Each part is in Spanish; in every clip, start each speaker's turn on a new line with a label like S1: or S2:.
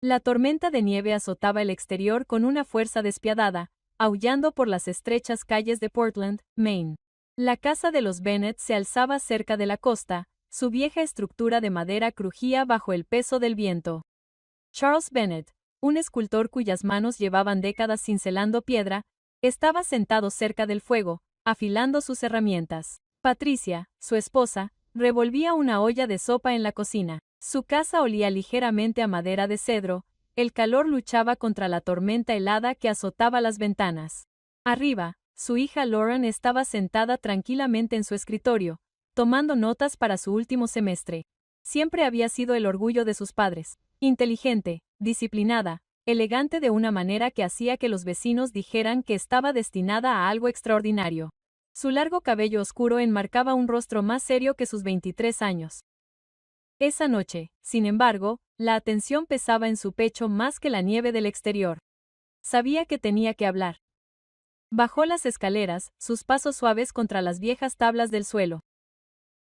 S1: La tormenta de nieve azotaba el exterior con una fuerza despiadada, aullando por las estrechas calles de Portland, Maine. La casa de los Bennett se alzaba cerca de la costa, su vieja estructura de madera crujía bajo el peso del viento. Charles Bennett, un escultor cuyas manos llevaban décadas cincelando piedra, estaba sentado cerca del fuego, afilando sus herramientas. Patricia, su esposa, revolvía una olla de sopa en la cocina. Su casa olía ligeramente a madera de cedro, el calor luchaba contra la tormenta helada que azotaba las ventanas. Arriba, su hija Lauren estaba sentada tranquilamente en su escritorio, tomando notas para su último semestre. Siempre había sido el orgullo de sus padres. Inteligente, disciplinada, elegante de una manera que hacía que los vecinos dijeran que estaba destinada a algo extraordinario. Su largo cabello oscuro enmarcaba un rostro más serio que sus 23 años. Esa noche, sin embargo, la atención pesaba en su pecho más que la nieve del exterior. Sabía que tenía que hablar. Bajó las escaleras, sus pasos suaves contra las viejas tablas del suelo.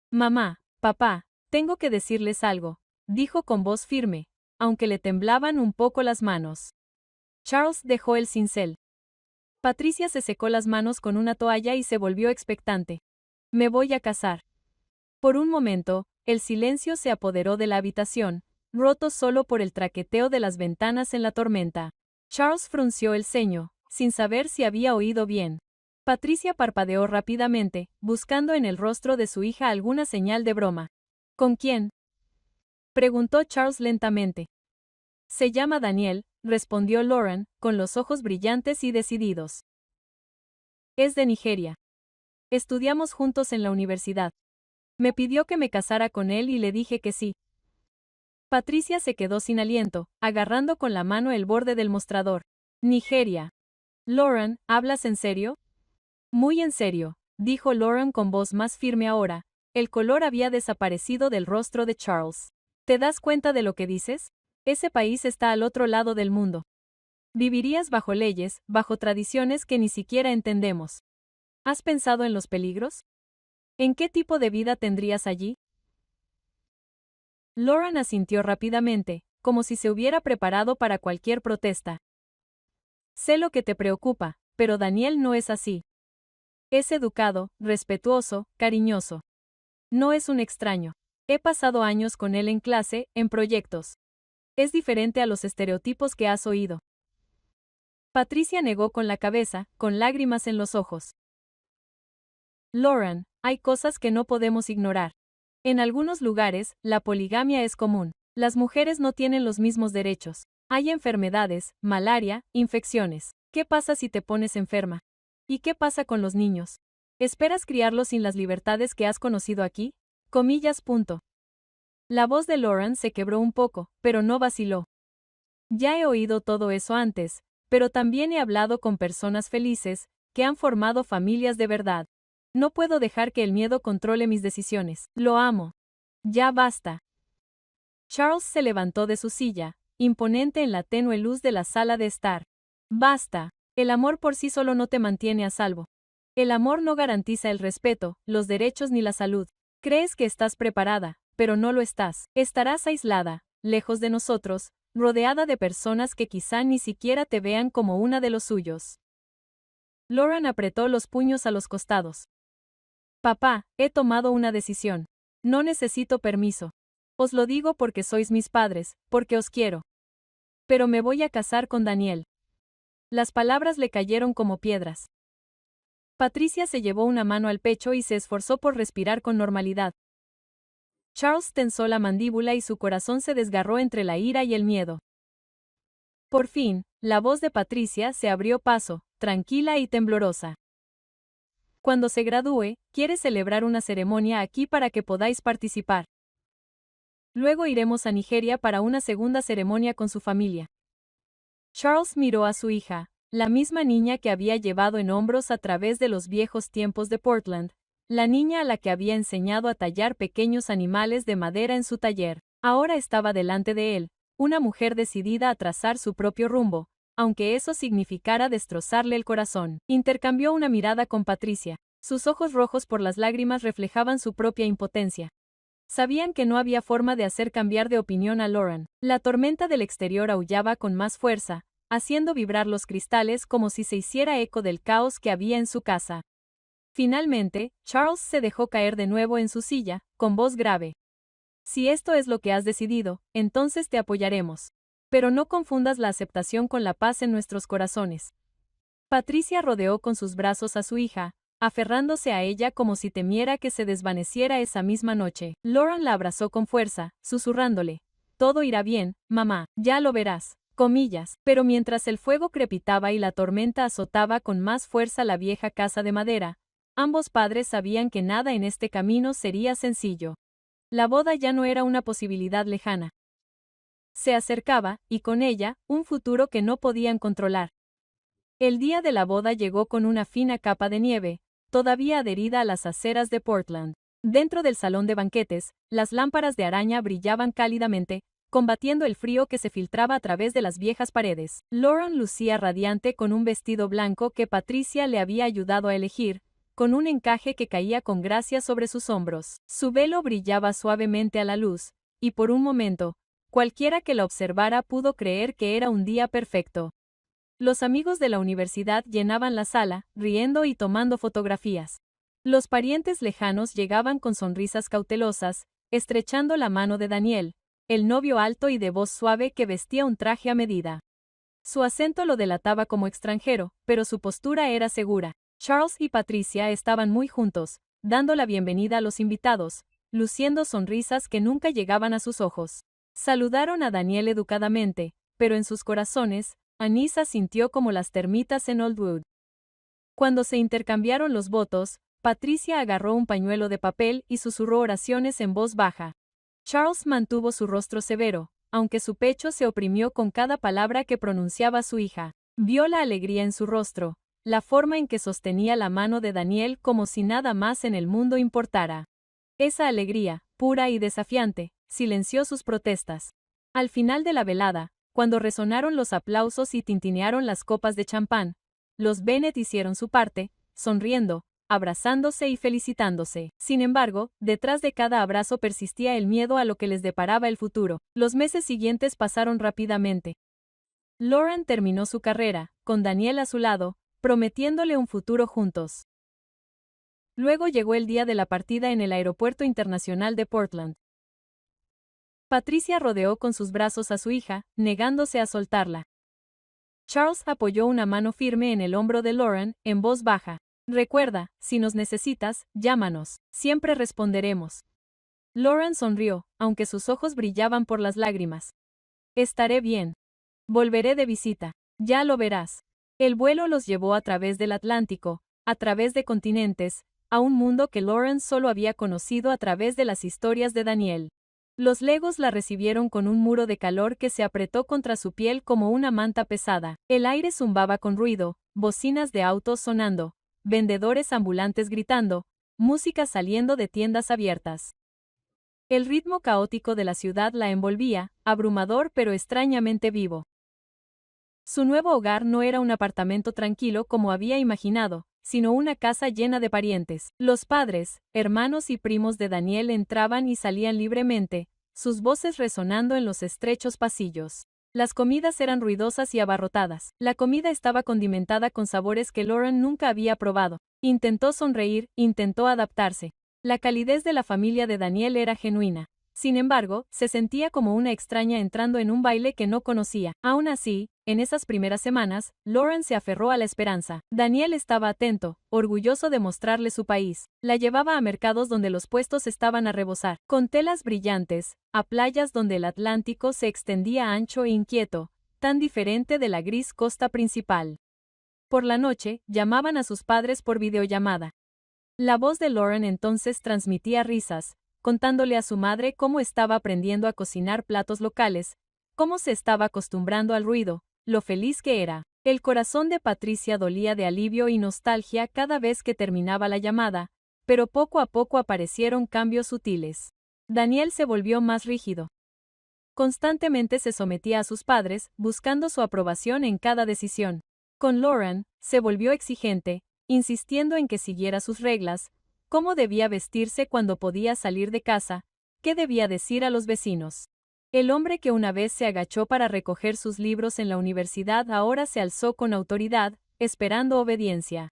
S1: Mamá, papá, tengo que decirles algo, dijo con voz firme, aunque le temblaban un poco las manos. Charles dejó el cincel. Patricia se secó las manos con una toalla y se volvió expectante. Me voy a casar. Por un momento, el silencio se apoderó de la habitación, roto solo por el traqueteo de las ventanas en la tormenta. Charles frunció el ceño, sin saber si había oído bien. Patricia parpadeó rápidamente, buscando en el rostro de su hija alguna señal de broma. ¿Con quién?, preguntó Charles lentamente. Se llama Daniel, respondió Lauren, con los ojos brillantes y decididos. Es de Nigeria. Estudiamos juntos en la universidad. Me pidió que me casara con él y le dije que sí. Patricia se quedó sin aliento, agarrando con la mano el borde del mostrador. Nigeria. Lauren, ¿hablas en serio? Muy en serio, dijo Lauren con voz más firme ahora. El color había desaparecido del rostro de Charles. ¿Te das cuenta de lo que dices? Ese país está al otro lado del mundo. Vivirías bajo leyes, bajo tradiciones que ni siquiera entendemos. ¿Has pensado en los peligros? ¿En qué tipo de vida tendrías allí? Lauren asintió rápidamente, como si se hubiera preparado para cualquier protesta. Sé lo que te preocupa, pero Daniel no es así. Es educado, respetuoso, cariñoso. No es un extraño. He pasado años con él en clase, en proyectos. Es diferente a los estereotipos que has oído. Patricia negó con la cabeza, con lágrimas en los ojos. Lauren, hay cosas que no podemos ignorar. En algunos lugares, la poligamia es común. Las mujeres no tienen los mismos derechos. Hay enfermedades, malaria, infecciones. ¿Qué pasa si te pones enferma? ¿Y qué pasa con los niños? ¿Esperas criarlos sin las libertades que has conocido aquí? Comillas. La voz de Lauren se quebró un poco, pero no vaciló. Ya he oído todo eso antes, pero también he hablado con personas felices, que han formado familias de verdad. No puedo dejar que el miedo controle mis decisiones. Lo amo. Ya basta. Charles se levantó de su silla, imponente en la tenue luz de la sala de estar. Basta. El amor por sí solo no te mantiene a salvo. El amor no garantiza el respeto, los derechos ni la salud. Crees que estás preparada, pero no lo estás. Estarás aislada, lejos de nosotros, rodeada de personas que quizá ni siquiera te vean como una de los suyos. Lauren apretó los puños a los costados. Papá, he tomado una decisión. No necesito permiso. Os lo digo porque sois mis padres, porque os quiero. Pero me voy a casar con Daniel. Las palabras le cayeron como piedras. Patricia se llevó una mano al pecho y se esforzó por respirar con normalidad. Charles tensó la mandíbula y su corazón se desgarró entre la ira y el miedo. Por fin, la voz de Patricia se abrió paso, tranquila y temblorosa. Cuando se gradúe, quiere celebrar una ceremonia aquí para que podáis participar. Luego iremos a Nigeria para una segunda ceremonia con su familia. Charles miró a su hija, la misma niña que había llevado en hombros a través de los viejos tiempos de Portland, la niña a la que había enseñado a tallar pequeños animales de madera en su taller. Ahora estaba delante de él, una mujer decidida a trazar su propio rumbo, aunque eso significara destrozarle el corazón. Intercambió una mirada con Patricia. Sus ojos rojos por las lágrimas reflejaban su propia impotencia. Sabían que no había forma de hacer cambiar de opinión a Lauren. La tormenta del exterior aullaba con más fuerza, haciendo vibrar los cristales como si se hiciera eco del caos que había en su casa. Finalmente, Charles se dejó caer de nuevo en su silla, con voz grave. Si esto es lo que has decidido, entonces te apoyaremos. Pero no confundas la aceptación con la paz en nuestros corazones. Patricia rodeó con sus brazos a su hija, aferrándose a ella como si temiera que se desvaneciera esa misma noche. Lauren la abrazó con fuerza, susurrándole: «Todo irá bien, mamá, ya lo verás». Comillas, pero mientras el fuego crepitaba y la tormenta azotaba con más fuerza la vieja casa de madera, ambos padres sabían que nada en este camino sería sencillo. La boda ya no era una posibilidad lejana. Se acercaba, y con ella, un futuro que no podían controlar. El día de la boda llegó con una fina capa de nieve, todavía adherida a las aceras de Portland. Dentro del salón de banquetes, las lámparas de araña brillaban cálidamente, combatiendo el frío que se filtraba a través de las viejas paredes. Lauren lucía radiante con un vestido blanco que Patricia le había ayudado a elegir, con un encaje que caía con gracia sobre sus hombros. Su velo brillaba suavemente a la luz, y por un momento, cualquiera que la observara pudo creer que era un día perfecto. Los amigos de la universidad llenaban la sala, riendo y tomando fotografías. Los parientes lejanos llegaban con sonrisas cautelosas, estrechando la mano de Daniel, el novio alto y de voz suave que vestía un traje a medida. Su acento lo delataba como extranjero, pero su postura era segura. Charles y Patricia estaban muy juntos, dando la bienvenida a los invitados, luciendo sonrisas que nunca llegaban a sus ojos. Saludaron a Daniel educadamente, pero en sus corazones, Anissa sintió como las termitas en Oldwood. Cuando se intercambiaron los votos, Patricia agarró un pañuelo de papel y susurró oraciones en voz baja. Charles mantuvo su rostro severo, aunque su pecho se oprimió con cada palabra que pronunciaba su hija. Vio la alegría en su rostro, la forma en que sostenía la mano de Daniel como si nada más en el mundo importara. Esa alegría, pura y desafiante, silenció sus protestas. Al final de la velada, cuando resonaron los aplausos y tintinearon las copas de champán, los Bennet hicieron su parte, sonriendo, abrazándose y felicitándose. Sin embargo, detrás de cada abrazo persistía el miedo a lo que les deparaba el futuro. Los meses siguientes pasaron rápidamente. Lauren terminó su carrera, con Daniel a su lado, prometiéndole un futuro juntos. Luego llegó el día de la partida en el Aeropuerto Internacional de Portland. Patricia rodeó con sus brazos a su hija, negándose a soltarla. Charles apoyó una mano firme en el hombro de Lauren, en voz baja. «Recuerda, si nos necesitas, llámanos, siempre responderemos». Lauren sonrió, aunque sus ojos brillaban por las lágrimas. «Estaré bien. Volveré de visita. Ya lo verás». El vuelo los llevó a través del Atlántico, a través de continentes, a un mundo que Lauren solo había conocido a través de las historias de Daniel. Los legos la recibieron con un muro de calor que se apretó contra su piel como una manta pesada. El aire zumbaba con ruido, bocinas de autos sonando, vendedores ambulantes gritando, música saliendo de tiendas abiertas. El ritmo caótico de la ciudad la envolvía, abrumador pero extrañamente vivo. Su nuevo hogar no era un apartamento tranquilo como había imaginado, sino una casa llena de parientes. Los padres, hermanos y primos de Daniel entraban y salían libremente, sus voces resonando en los estrechos pasillos. Las comidas eran ruidosas y abarrotadas. La comida estaba condimentada con sabores que Lauren nunca había probado. Intentó sonreír, intentó adaptarse. La calidez de la familia de Daniel era genuina. Sin embargo, se sentía como una extraña entrando en un baile que no conocía. Aún así, en esas primeras semanas, Lauren se aferró a la esperanza. Daniel estaba atento, orgulloso de mostrarle su país. La llevaba a mercados donde los puestos estaban a rebosar, con telas brillantes, a playas donde el Atlántico se extendía ancho e inquieto, tan diferente de la gris costa principal. Por la noche, llamaban a sus padres por videollamada. La voz de Lauren entonces transmitía risas, contándole a su madre cómo estaba aprendiendo a cocinar platos locales, cómo se estaba acostumbrando al ruido, lo feliz que era. El corazón de Patricia dolía de alivio y nostalgia cada vez que terminaba la llamada, pero poco a poco aparecieron cambios sutiles. Daniel se volvió más rígido. Constantemente se sometía a sus padres, buscando su aprobación en cada decisión. Con Lauren, se volvió exigente, insistiendo en que siguiera sus reglas, cómo debía vestirse cuando podía salir de casa, ¿Qué debía decir a los vecinos? El hombre que una vez se agachó para recoger sus libros en la universidad ahora se alzó con autoridad, esperando obediencia.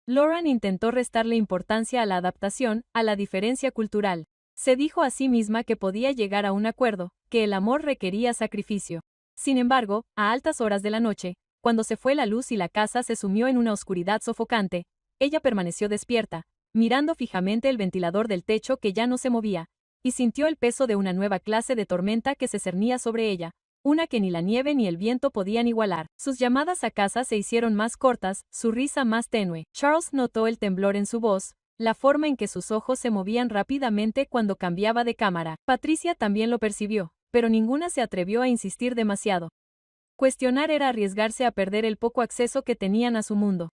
S1: Lauren intentó restarle importancia a la adaptación, a la diferencia cultural. Se dijo a sí misma que podía llegar a un acuerdo, que el amor requería sacrificio. Sin embargo, a altas horas de la noche, cuando se fue la luz y la casa se sumió en una oscuridad sofocante, ella permaneció despierta, mirando fijamente el ventilador del techo que ya no se movía, y sintió el peso de una nueva clase de tormenta que se cernía sobre ella, una que ni la nieve ni el viento podían igualar. Sus llamadas a casa se hicieron más cortas, su risa más tenue. Charles notó el temblor en su voz, la forma en que sus ojos se movían rápidamente cuando cambiaba de cámara. Patricia también lo percibió, pero ninguna se atrevió a insistir demasiado. Cuestionar era arriesgarse a perder el poco acceso que tenían a su mundo.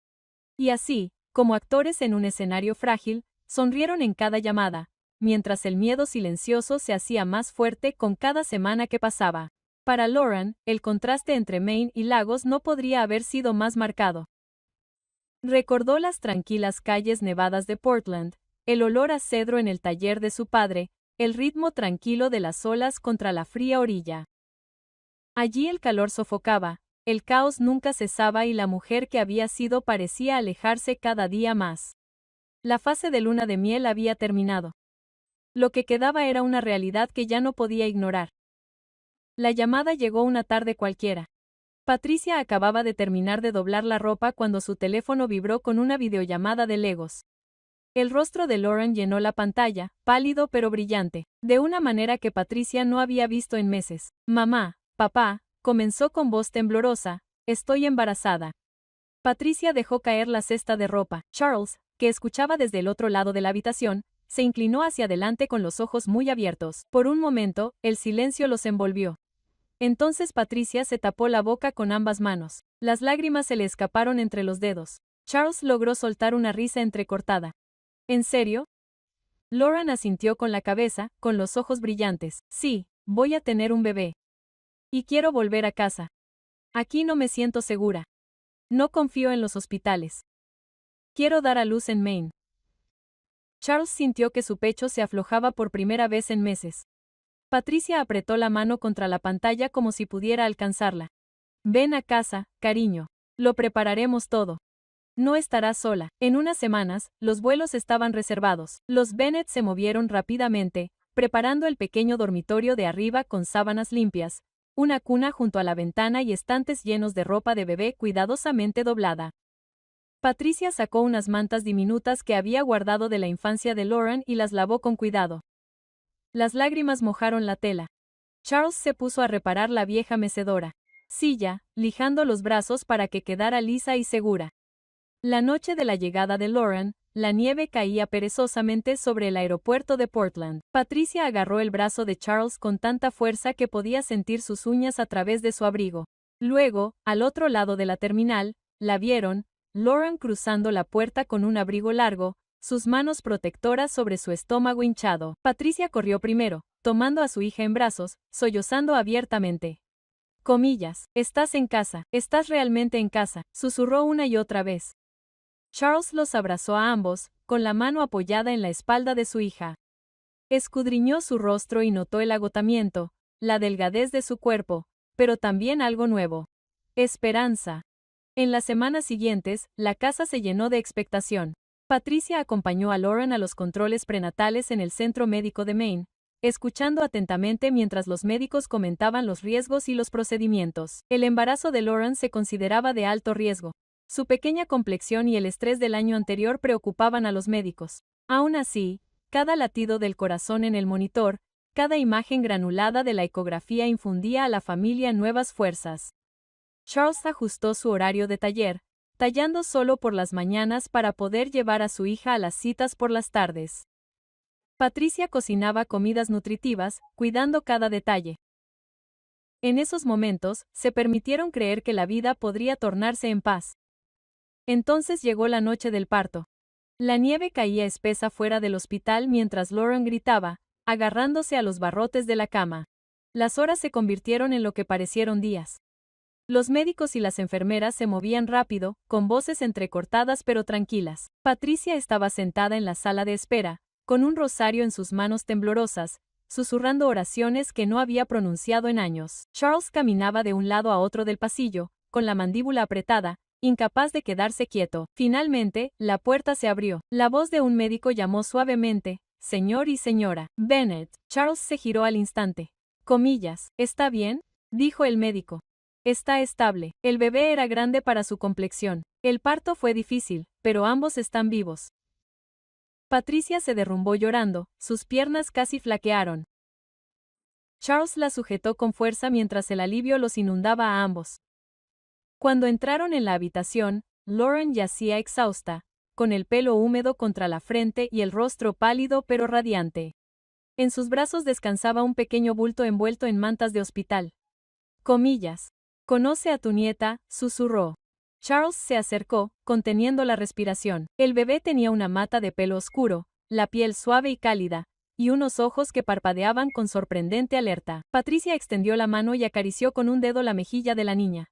S1: Y así, como actores en un escenario frágil, sonrieron en cada llamada, mientras el miedo silencioso se hacía más fuerte con cada semana que pasaba. Para Lauren, el contraste entre Maine y Lagos no podría haber sido más marcado. Recordó las tranquilas calles nevadas de Portland, el olor a cedro en el taller de su padre, el ritmo tranquilo de las olas contra la fría orilla. Allí el calor sofocaba, el caos nunca cesaba y la mujer que había sido parecía alejarse cada día más. La fase de luna de miel había terminado. Lo que quedaba era una realidad que ya no podía ignorar. La llamada llegó una tarde cualquiera. Patricia acababa de terminar de doblar la ropa cuando su teléfono vibró con una videollamada de Legos. El rostro de Lauren llenó la pantalla, pálido pero brillante, de una manera que Patricia no había visto en meses. Mamá, papá, comenzó con voz temblorosa, estoy embarazada. Patricia dejó caer la cesta de ropa. Charles, que escuchaba desde el otro lado de la habitación, se inclinó hacia adelante con los ojos muy abiertos. Por un momento, el silencio los envolvió. Entonces Patricia se tapó la boca con ambas manos. Las lágrimas se le escaparon entre los dedos. Charles logró soltar una risa entrecortada. ¿En serio? Lauren asintió con la cabeza, con los ojos brillantes. Sí, voy a tener un bebé. Y quiero volver a casa. Aquí no me siento segura. No confío en los hospitales. Quiero dar a luz en Maine. Charles sintió que su pecho se aflojaba por primera vez en meses. Patricia apretó la mano contra la pantalla como si pudiera alcanzarla. Ven a casa, cariño. Lo prepararemos todo. No estarás sola. En unas semanas, los vuelos estaban reservados. Los Bennett se movieron rápidamente, preparando el pequeño dormitorio de arriba con sábanas limpias, una cuna junto a la ventana y estantes llenos de ropa de bebé cuidadosamente doblada. Patricia sacó unas mantas diminutas que había guardado de la infancia de Lauren y las lavó con cuidado. Las lágrimas mojaron la tela. Charles se puso a reparar la vieja mecedora. Silla, lijando los brazos para que quedara lisa y segura. La noche de la llegada de Lauren, la nieve caía perezosamente sobre el aeropuerto de Portland. Patricia agarró el brazo de Charles con tanta fuerza que podía sentir sus uñas a través de su abrigo. Luego, al otro lado de la terminal, la vieron, Lauren cruzando la puerta con un abrigo largo, sus manos protectoras sobre su estómago hinchado. Patricia corrió primero, tomando a su hija en brazos, sollozando abiertamente. Comillas, estás en casa, estás realmente en casa, susurró una y otra vez. Charles los abrazó a ambos, con la mano apoyada en la espalda de su hija. Escudriñó su rostro y notó el agotamiento, la delgadez de su cuerpo, pero también algo nuevo. Esperanza. En las semanas siguientes, la casa se llenó de expectación. Patricia acompañó a Lauren a los controles prenatales en el Centro Médico de Maine, escuchando atentamente mientras los médicos comentaban los riesgos y los procedimientos. El embarazo de Lauren se consideraba de alto riesgo. Su pequeña complexión y el estrés del año anterior preocupaban a los médicos. Aún así, cada latido del corazón en el monitor, cada imagen granulada de la ecografía infundía a la familia nuevas fuerzas. Charles ajustó su horario de taller, tallando solo por las mañanas para poder llevar a su hija a las citas por las tardes. Patricia cocinaba comidas nutritivas, cuidando cada detalle. En esos momentos, se permitieron creer que la vida podría tornarse en paz. Entonces llegó la noche del parto. La nieve caía espesa fuera del hospital mientras Lauren gritaba, agarrándose a los barrotes de la cama. Las horas se convirtieron en lo que parecieron días. Los médicos y las enfermeras se movían rápido, con voces entrecortadas pero tranquilas. Patricia estaba sentada en la sala de espera, con un rosario en sus manos temblorosas, susurrando oraciones que no había pronunciado en años. Charles caminaba de un lado a otro del pasillo, con la mandíbula apretada, incapaz de quedarse quieto. Finalmente, la puerta se abrió. La voz de un médico llamó suavemente, «Señor y señora Bennet». Charles se giró al instante. Comillas, «¿Está bien?», dijo el médico. «Está estable». El bebé era grande para su complexión. El parto fue difícil, pero ambos están vivos. Patricia se derrumbó llorando, sus piernas casi flaquearon. Charles la sujetó con fuerza mientras el alivio los inundaba a ambos. Cuando entraron en la habitación, Lauren yacía exhausta, con el pelo húmedo contra la frente y el rostro pálido pero radiante. En sus brazos descansaba un pequeño bulto envuelto en mantas de hospital. Comillas. «Conoce a tu nieta», susurró. Charles se acercó, conteniendo la respiración. El bebé tenía una mata de pelo oscuro, la piel suave y cálida, y unos ojos que parpadeaban con sorprendente alerta. Patricia extendió la mano y acarició con un dedo la mejilla de la niña.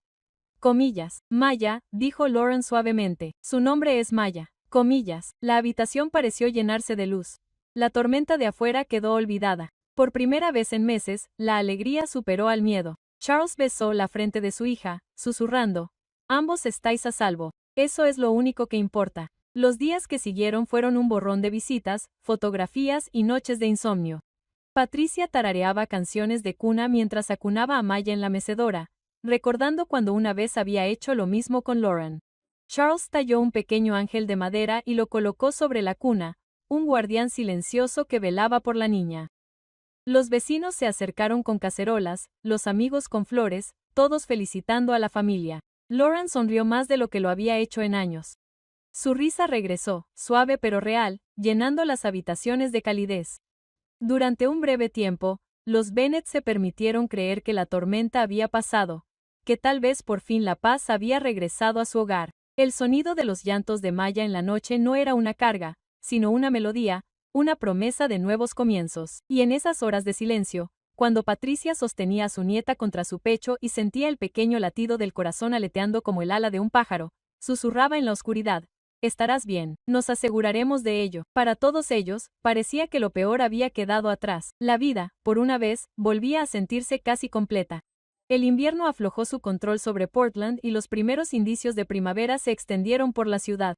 S1: Comillas. «Maya», dijo Lauren suavemente. «Su nombre es Maya». Comillas. La habitación pareció llenarse de luz. La tormenta de afuera quedó olvidada. Por primera vez en meses, la alegría superó al miedo. Charles besó la frente de su hija, susurrando, «Ambos estáis a salvo. Eso es lo único que importa». Los días que siguieron fueron un borrón de visitas, fotografías y noches de insomnio. Patricia tarareaba canciones de cuna mientras acunaba a Maya en la mecedora, recordando cuando una vez había hecho lo mismo con Lauren. Charles talló un pequeño ángel de madera y lo colocó sobre la cuna, un guardián silencioso que velaba por la niña. Los vecinos se acercaron con cacerolas, los amigos con flores, todos felicitando a la familia. Lauren sonrió más de lo que lo había hecho en años. Su risa regresó, suave pero real, llenando las habitaciones de calidez. Durante un breve tiempo, los Bennet se permitieron creer que la tormenta había pasado, que tal vez por fin la paz había regresado a su hogar. El sonido de los llantos de Maya en la noche no era una carga, sino una melodía, una promesa de nuevos comienzos. Y en esas horas de silencio, cuando Patricia sostenía a su nieta contra su pecho y sentía el pequeño latido del corazón aleteando como el ala de un pájaro, susurraba en la oscuridad, «Estarás bien, nos aseguraremos de ello». Para todos ellos, parecía que lo peor había quedado atrás. La vida, por una vez, volvía a sentirse casi completa. El invierno aflojó su control sobre Portland y los primeros indicios de primavera se extendieron por la ciudad.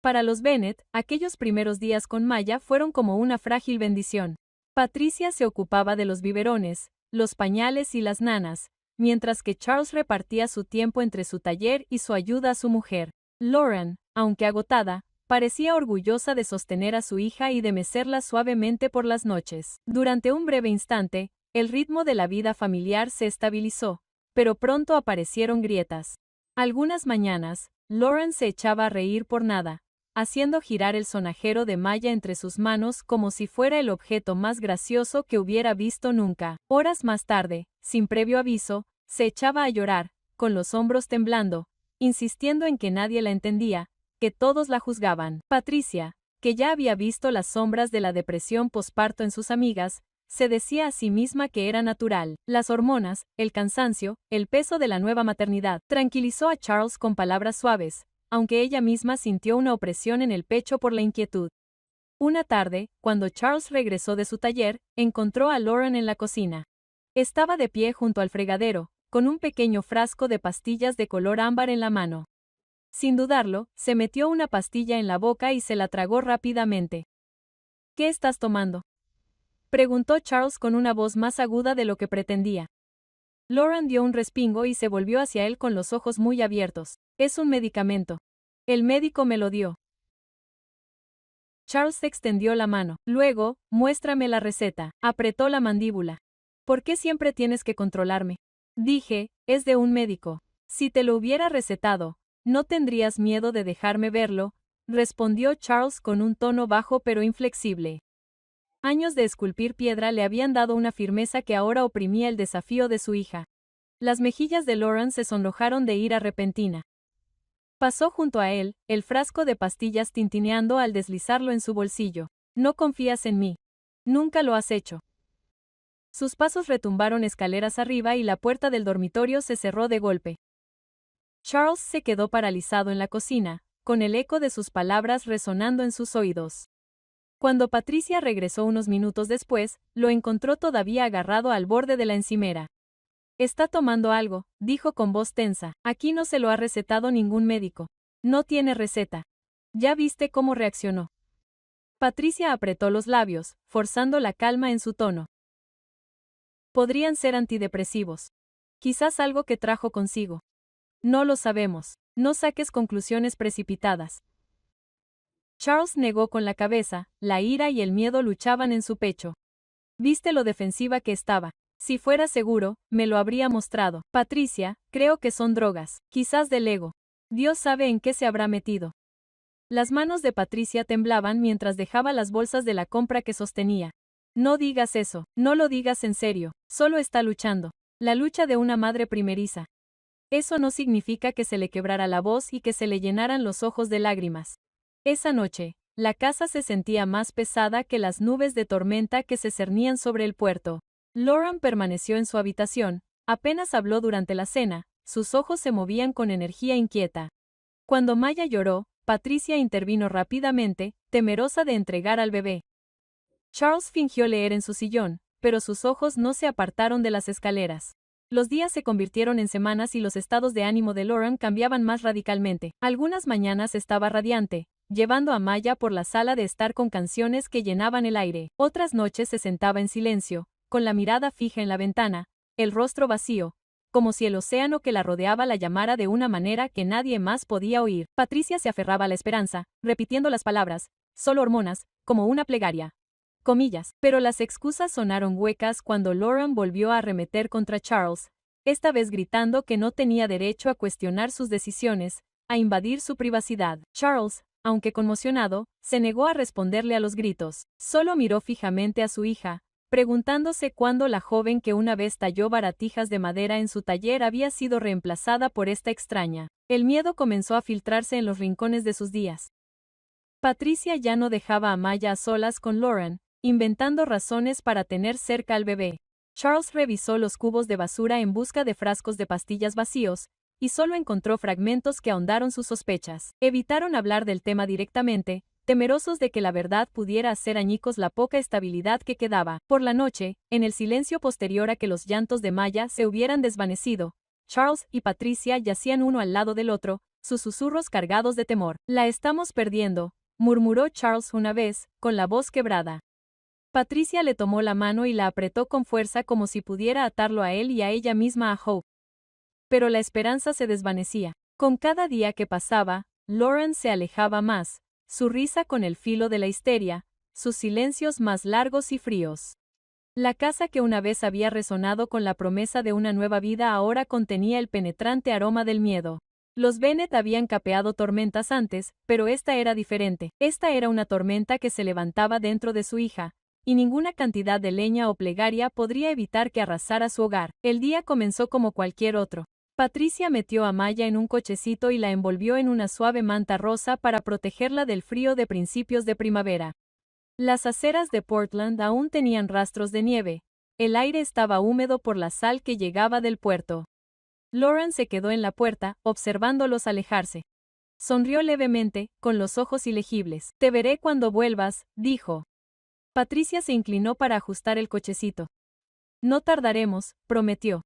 S1: Para los Bennet, aquellos primeros días con Maya fueron como una frágil bendición. Patricia se ocupaba de los biberones, los pañales y las nanas, mientras que Charles repartía su tiempo entre su taller y su ayuda a su mujer. Lauren, aunque agotada, parecía orgullosa de sostener a su hija y de mecerla suavemente por las noches. Durante un breve instante, el ritmo de la vida familiar se estabilizó, pero pronto aparecieron grietas. Algunas mañanas, Lauren se echaba a reír por nada, haciendo girar el sonajero de Maya entre sus manos como si fuera el objeto más gracioso que hubiera visto nunca. Horas más tarde, sin previo aviso, se echaba a llorar, con los hombros temblando, insistiendo en que nadie la entendía, que todos la juzgaban. Patricia, que ya había visto las sombras de la depresión posparto en sus amigas, se decía a sí misma que era natural. Las hormonas, el cansancio, el peso de la nueva maternidad. Tranquilizó a Charles con palabras suaves, aunque ella misma sintió una opresión en el pecho por la inquietud. Una tarde, cuando Charles regresó de su taller, encontró a Lauren en la cocina. Estaba de pie junto al fregadero, con un pequeño frasco de pastillas de color ámbar en la mano. Sin dudarlo, se metió una pastilla en la boca y se la tragó rápidamente. «¿Qué estás tomando?», preguntó Charles con una voz más aguda de lo que pretendía. Lauren dio un respingo y se volvió hacia él con los ojos muy abiertos. «Es un medicamento. El médico me lo dio». Charles extendió la mano. «Luego, muéstrame la receta». Apretó la mandíbula. «¿Por qué siempre tienes que controlarme?». Dije, «Es de un médico. Si te lo hubiera recetado, ¿no tendrías miedo de dejarme verlo?», respondió Charles con un tono bajo pero inflexible. Años de esculpir piedra le habían dado una firmeza que ahora oprimía el desafío de su hija. Las mejillas de Lauren se sonrojaron de ira repentina. Pasó junto a él, el frasco de pastillas tintineando al deslizarlo en su bolsillo. «No confías en mí. Nunca lo has hecho». Sus pasos retumbaron escaleras arriba y la puerta del dormitorio se cerró de golpe. Charles se quedó paralizado en la cocina, con el eco de sus palabras resonando en sus oídos. Cuando Patricia regresó unos minutos después, lo encontró todavía agarrado al borde de la encimera. Está tomando algo, dijo con voz tensa. Aquí no se lo ha recetado ningún médico. No tiene receta. ¿Ya viste cómo reaccionó? Patricia apretó los labios, forzando la calma en su tono. Podrían ser antidepresivos. Quizás algo que trajo consigo. No lo sabemos. No saques conclusiones precipitadas. Charles negó con la cabeza, la ira y el miedo luchaban en su pecho. ¿Viste lo defensiva que estaba? Si fuera seguro, me lo habría mostrado. Patricia, creo que son drogas, quizás del ego. Dios sabe en qué se habrá metido. Las manos de Patricia temblaban mientras dejaba las bolsas de la compra que sostenía. No digas eso, no lo digas en serio, solo está luchando. La lucha de una madre primeriza. Eso no significa que se le quebrara la voz y que se le llenaran los ojos de lágrimas. Esa noche, la casa se sentía más pesada que las nubes de tormenta que se cernían sobre el puerto. Lauren permaneció en su habitación, apenas habló durante la cena, sus ojos se movían con energía inquieta. Cuando Maya lloró, Patricia intervino rápidamente, temerosa de entregar al bebé. Charles fingió leer en su sillón, pero sus ojos no se apartaron de las escaleras. Los días se convirtieron en semanas y los estados de ánimo de Lauren cambiaban más radicalmente. Algunas mañanas estaba radiante, llevando a Maya por la sala de estar con canciones que llenaban el aire. Otras noches se sentaba en silencio, con la mirada fija en la ventana, el rostro vacío, como si el océano que la rodeaba la llamara de una manera que nadie más podía oír. Patricia se aferraba a la esperanza, repitiendo las palabras, solo hormonas, como una plegaria. Comillas, pero las excusas sonaron huecas cuando Lauren volvió a arremeter contra Charles, esta vez gritando que no tenía derecho a cuestionar sus decisiones, a invadir su privacidad. Charles, aunque conmocionado, se negó a responderle a los gritos. Solo miró fijamente a su hija, preguntándose cuándo la joven que una vez talló baratijas de madera en su taller había sido reemplazada por esta extraña. El miedo comenzó a filtrarse en los rincones de sus días. Patricia ya no dejaba a Maya a solas con Lauren, inventando razones para tener cerca al bebé. Charles revisó los cubos de basura en busca de frascos de pastillas vacíos, y solo encontró fragmentos que ahondaron sus sospechas. Evitaron hablar del tema directamente, temerosos de que la verdad pudiera hacer añicos la poca estabilidad que quedaba. Por la noche, en el silencio posterior a que los llantos de Maya se hubieran desvanecido, Charles y Patricia yacían uno al lado del otro, sus susurros cargados de temor. La estamos perdiendo, murmuró Charles una vez, con la voz quebrada. Patricia le tomó la mano y la apretó con fuerza como si pudiera atarlo a él y a ella misma a Hope. Pero la esperanza se desvanecía. Con cada día que pasaba, Lauren se alejaba más, su risa con el filo de la histeria, sus silencios más largos y fríos. La casa que una vez había resonado con la promesa de una nueva vida ahora contenía el penetrante aroma del miedo. Los Bennet habían capeado tormentas antes, pero esta era diferente. Esta era una tormenta que se levantaba dentro de su hija, y ninguna cantidad de leña o plegaria podría evitar que arrasara su hogar. El día comenzó como cualquier otro. Patricia metió a Maya en un cochecito y la envolvió en una suave manta rosa para protegerla del frío de principios de primavera. Las aceras de Portland aún tenían rastros de nieve. El aire estaba húmedo por la sal que llegaba del puerto. Lauren se quedó en la puerta, observándolos alejarse. Sonrió levemente, con los ojos ilegibles. Te veré cuando vuelvas, dijo. Patricia se inclinó para ajustar el cochecito. No tardaremos, prometió.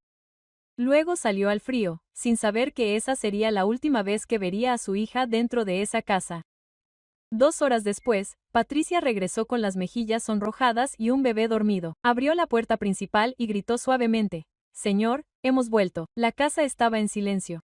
S1: Luego salió al frío, sin saber que esa sería la última vez que vería a su hija dentro de esa casa. 2 horas después, Patricia regresó con las mejillas sonrojadas y un bebé dormido. Abrió la puerta principal y gritó suavemente: «Señor, hemos vuelto». La casa estaba en silencio.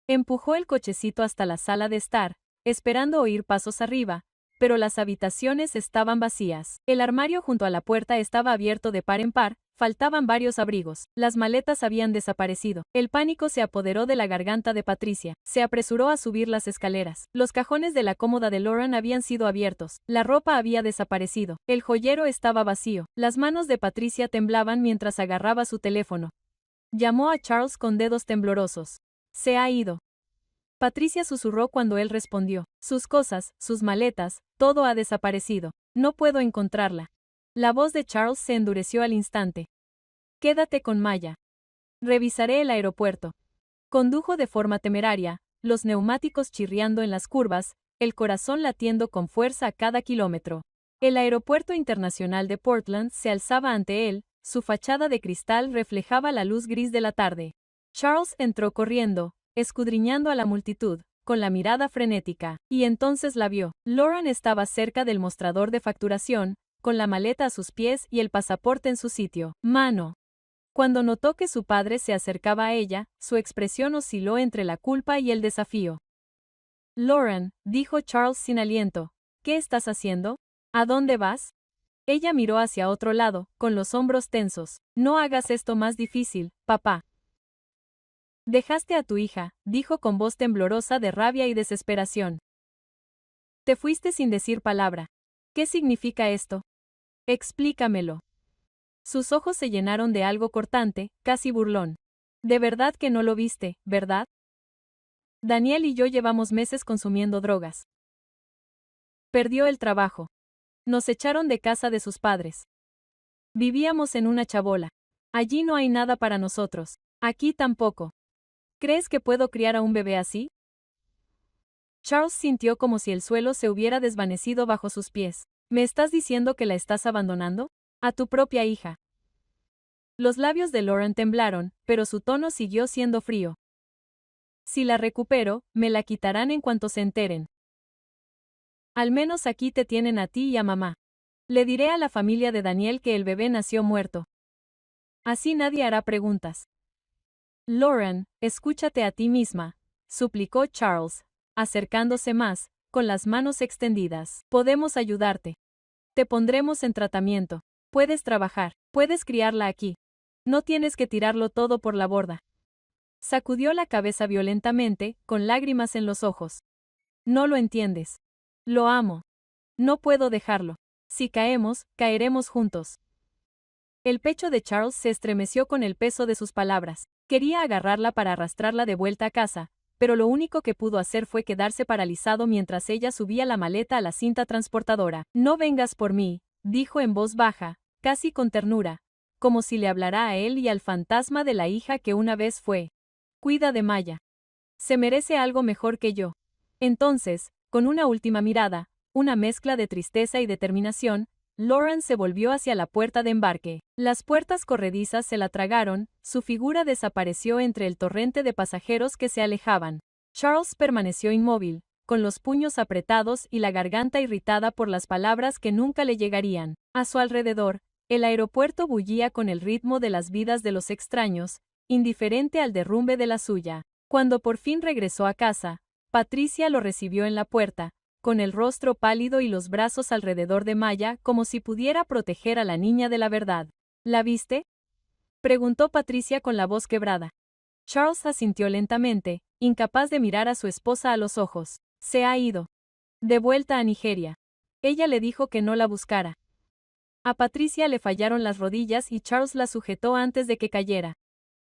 S1: Empujó el cochecito hasta la sala de estar, esperando oír pasos arriba, pero las habitaciones estaban vacías. El armario junto a la puerta estaba abierto de par en par, faltaban varios abrigos. Las maletas habían desaparecido. El pánico se apoderó de la garganta de Patricia. Se apresuró a subir las escaleras. Los cajones de la cómoda de Lauren habían sido abiertos. La ropa había desaparecido. El joyero estaba vacío. Las manos de Patricia temblaban mientras agarraba su teléfono. Llamó a Charles con dedos temblorosos. Se ha ido. Patricia susurró cuando él respondió. Sus cosas, sus maletas, todo ha desaparecido. No puedo encontrarla. La voz de Charles se endureció al instante. Quédate con Maya. Revisaré el aeropuerto. Condujo de forma temeraria, los neumáticos chirriando en las curvas, el corazón latiendo con fuerza a cada kilómetro. El aeropuerto internacional de Portland se alzaba ante él, su fachada de cristal reflejaba la luz gris de la tarde. Charles entró corriendo, escudriñando a la multitud, con la mirada frenética, y entonces la vio. Lauren estaba cerca del mostrador de facturación, con la maleta a sus pies y el pasaporte en su sitio. Mano. Cuando notó que su padre se acercaba a ella, su expresión osciló entre la culpa y el desafío. Lauren, dijo Charles sin aliento, ¿qué estás haciendo? ¿A dónde vas? Ella miró hacia otro lado, con los hombros tensos. No hagas esto más difícil, papá. Dejaste a tu hija, dijo con voz temblorosa de rabia y desesperación. Te fuiste sin decir palabra. ¿Qué significa esto? Explícamelo. Sus ojos se llenaron de algo cortante, casi burlón. De verdad que no lo viste, ¿verdad? Daniel y yo llevamos meses consumiendo drogas. Perdió el trabajo. Nos echaron de casa de sus padres. Vivíamos en una chabola. Allí no hay nada para nosotros. Aquí tampoco. ¿Crees que puedo criar a un bebé así? Charles sintió como si el suelo se hubiera desvanecido bajo sus pies. ¿Me estás diciendo que la estás abandonando? A tu propia hija. Los labios de Lauren temblaron, pero su tono siguió siendo frío. Si la recupero, me la quitarán en cuanto se enteren. Al menos aquí te tienen a ti y a mamá. Le diré a la familia de Daniel que el bebé nació muerto. Así nadie hará preguntas. Lauren, escúchate a ti misma, suplicó Charles, acercándose más, con las manos extendidas. Podemos ayudarte. Te pondremos en tratamiento. Puedes trabajar, puedes criarla aquí. No tienes que tirarlo todo por la borda. Sacudió la cabeza violentamente, con lágrimas en los ojos. No lo entiendes. Lo amo. No puedo dejarlo. Si caemos, caeremos juntos. El pecho de Charles se estremeció con el peso de sus palabras. Quería agarrarla para arrastrarla de vuelta a casa, pero lo único que pudo hacer fue quedarse paralizado mientras ella subía la maleta a la cinta transportadora. No vengas por mí, dijo en voz baja, casi con ternura, como si le hablara a él y al fantasma de la hija que una vez fue. Cuida de Maya. Se merece algo mejor que yo. Entonces, con una última mirada, una mezcla de tristeza y determinación, Lauren se volvió hacia la puerta de embarque. Las puertas corredizas se la tragaron, su figura desapareció entre el torrente de pasajeros que se alejaban. Charles permaneció inmóvil, con los puños apretados y la garganta irritada por las palabras que nunca le llegarían. A su alrededor, el aeropuerto bullía con el ritmo de las vidas de los extraños, indiferente al derrumbe de la suya. Cuando por fin regresó a casa, Patricia lo recibió en la puerta, con el rostro pálido y los brazos alrededor de Maya como si pudiera proteger a la niña de la verdad. ¿La viste? Preguntó Patricia con la voz quebrada. Charles asintió lentamente, incapaz de mirar a su esposa a los ojos. Se ha ido. De vuelta a Nigeria. Ella le dijo que no la buscara. A Patricia le fallaron las rodillas y Charles la sujetó antes de que cayera.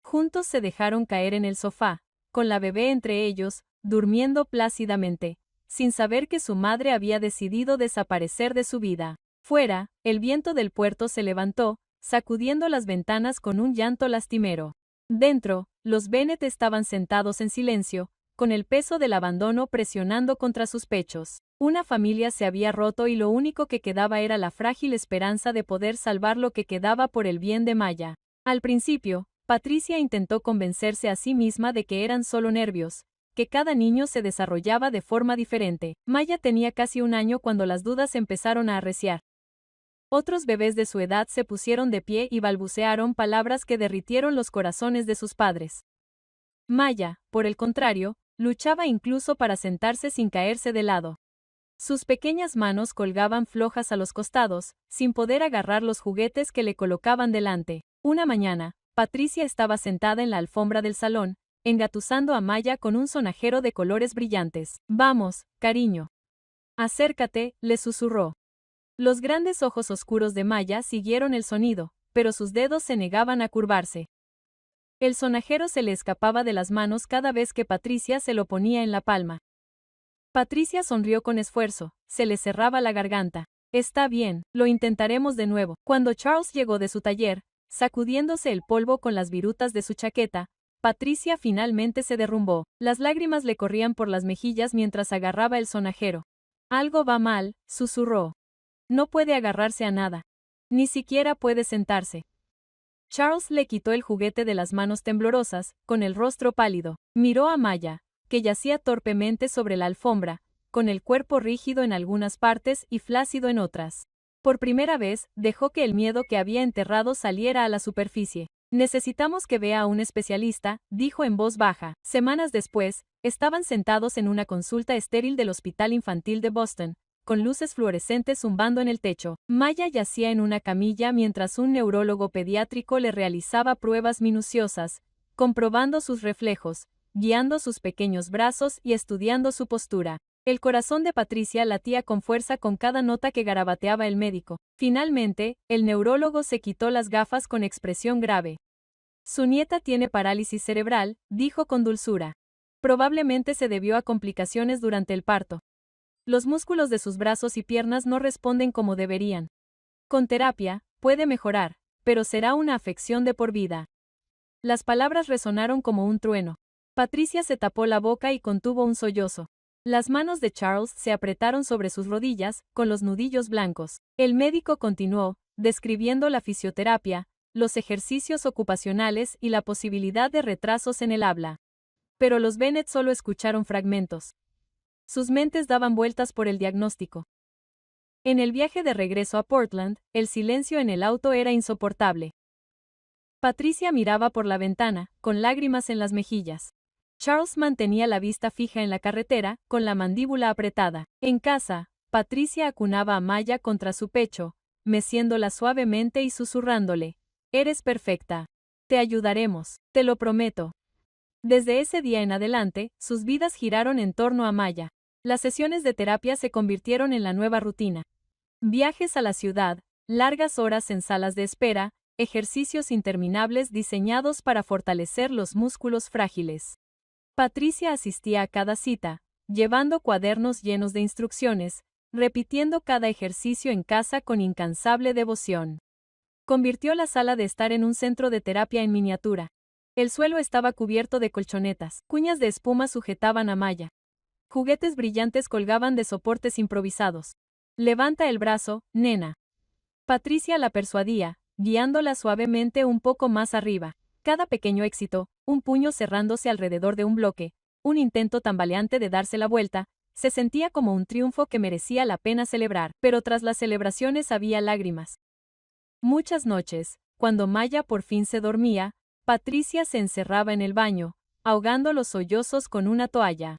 S1: Juntos se dejaron caer en el sofá, con la bebé entre ellos, durmiendo plácidamente, sin saber que su madre había decidido desaparecer de su vida. Fuera, el viento del puerto se levantó, sacudiendo las ventanas con un llanto lastimero. Dentro, los Bennett estaban sentados en silencio, con el peso del abandono presionando contra sus pechos. Una familia se había roto y lo único que quedaba era la frágil esperanza de poder salvar lo que quedaba por el bien de Maya. Al principio, Patricia intentó convencerse a sí misma de que eran solo nervios, que cada niño se desarrollaba de forma diferente. Maya tenía casi un año cuando las dudas empezaron a arreciar. Otros bebés de su edad se pusieron de pie y balbucearon palabras que derritieron los corazones de sus padres. Maya, por el contrario, luchaba incluso para sentarse sin caerse de lado. Sus pequeñas manos colgaban flojas a los costados, sin poder agarrar los juguetes que le colocaban delante. Una mañana, Patricia estaba sentada en la alfombra del salón, engatusando a Maya con un sonajero de colores brillantes. «Vamos, cariño. Acércate», le susurró. Los grandes ojos oscuros de Maya siguieron el sonido, pero sus dedos se negaban a curvarse. El sonajero se le escapaba de las manos cada vez que Patricia se lo ponía en la palma. Patricia sonrió con esfuerzo, se le cerraba la garganta. «Está bien, lo intentaremos de nuevo». Cuando Charles llegó de su taller, sacudiéndose el polvo con las virutas de su chaqueta, Patricia finalmente se derrumbó. Las lágrimas le corrían por las mejillas mientras agarraba el sonajero. «Algo va mal», susurró. No puede agarrarse a nada. Ni siquiera puede sentarse. Charles le quitó el juguete de las manos temblorosas, con el rostro pálido. Miró a Maya, que yacía torpemente sobre la alfombra, con el cuerpo rígido en algunas partes y flácido en otras. Por primera vez, dejó que el miedo que había enterrado saliera a la superficie. Necesitamos que vea a un especialista, dijo en voz baja. Semanas después, estaban sentados en una consulta estéril del Hospital Infantil de Boston, con luces fluorescentes zumbando en el techo. Maya yacía en una camilla mientras un neurólogo pediátrico le realizaba pruebas minuciosas, comprobando sus reflejos, guiando sus pequeños brazos y estudiando su postura. El corazón de Patricia latía con fuerza con cada nota que garabateaba el médico. Finalmente, el neurólogo se quitó las gafas con expresión grave. Su nieta tiene parálisis cerebral, dijo con dulzura. Probablemente se debió a complicaciones durante el parto. Los músculos de sus brazos y piernas no responden como deberían. Con terapia, puede mejorar, pero será una afección de por vida. Las palabras resonaron como un trueno. Patricia se tapó la boca y contuvo un sollozo. Las manos de Charles se apretaron sobre sus rodillas, con los nudillos blancos. El médico continuó, describiendo la fisioterapia, los ejercicios ocupacionales y la posibilidad de retrasos en el habla. Pero los Bennett solo escucharon fragmentos. Sus mentes daban vueltas por el diagnóstico. En el viaje de regreso a Portland, el silencio en el auto era insoportable. Patricia miraba por la ventana, con lágrimas en las mejillas. Charles mantenía la vista fija en la carretera, con la mandíbula apretada. En casa, Patricia acunaba a Maya contra su pecho, meciéndola suavemente y susurrándole: «Eres perfecta. Te ayudaremos, te lo prometo». Desde ese día en adelante, sus vidas giraron en torno a Maya. Las sesiones de terapia se convirtieron en la nueva rutina. Viajes a la ciudad, largas horas en salas de espera, ejercicios interminables diseñados para fortalecer los músculos frágiles. Patricia asistía a cada cita, llevando cuadernos llenos de instrucciones, repitiendo cada ejercicio en casa con incansable devoción. Convirtió la sala de estar en un centro de terapia en miniatura. El suelo estaba cubierto de colchonetas, cuñas de espuma sujetaban a Maya. Juguetes brillantes colgaban de soportes improvisados. «Levanta el brazo, nena». Patricia la persuadía, guiándola suavemente un poco más arriba. Cada pequeño éxito, un puño cerrándose alrededor de un bloque, un intento tambaleante de darse la vuelta, se sentía como un triunfo que merecía la pena celebrar, pero tras las celebraciones había lágrimas. Muchas noches, cuando Maya por fin se dormía, Patricia se encerraba en el baño, ahogando los sollozos con una toalla.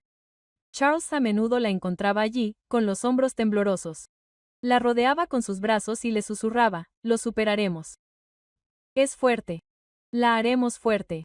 S1: Charles a menudo la encontraba allí, con los hombros temblorosos. La rodeaba con sus brazos y le susurraba: «Lo superaremos. Es fuerte. La haremos fuerte».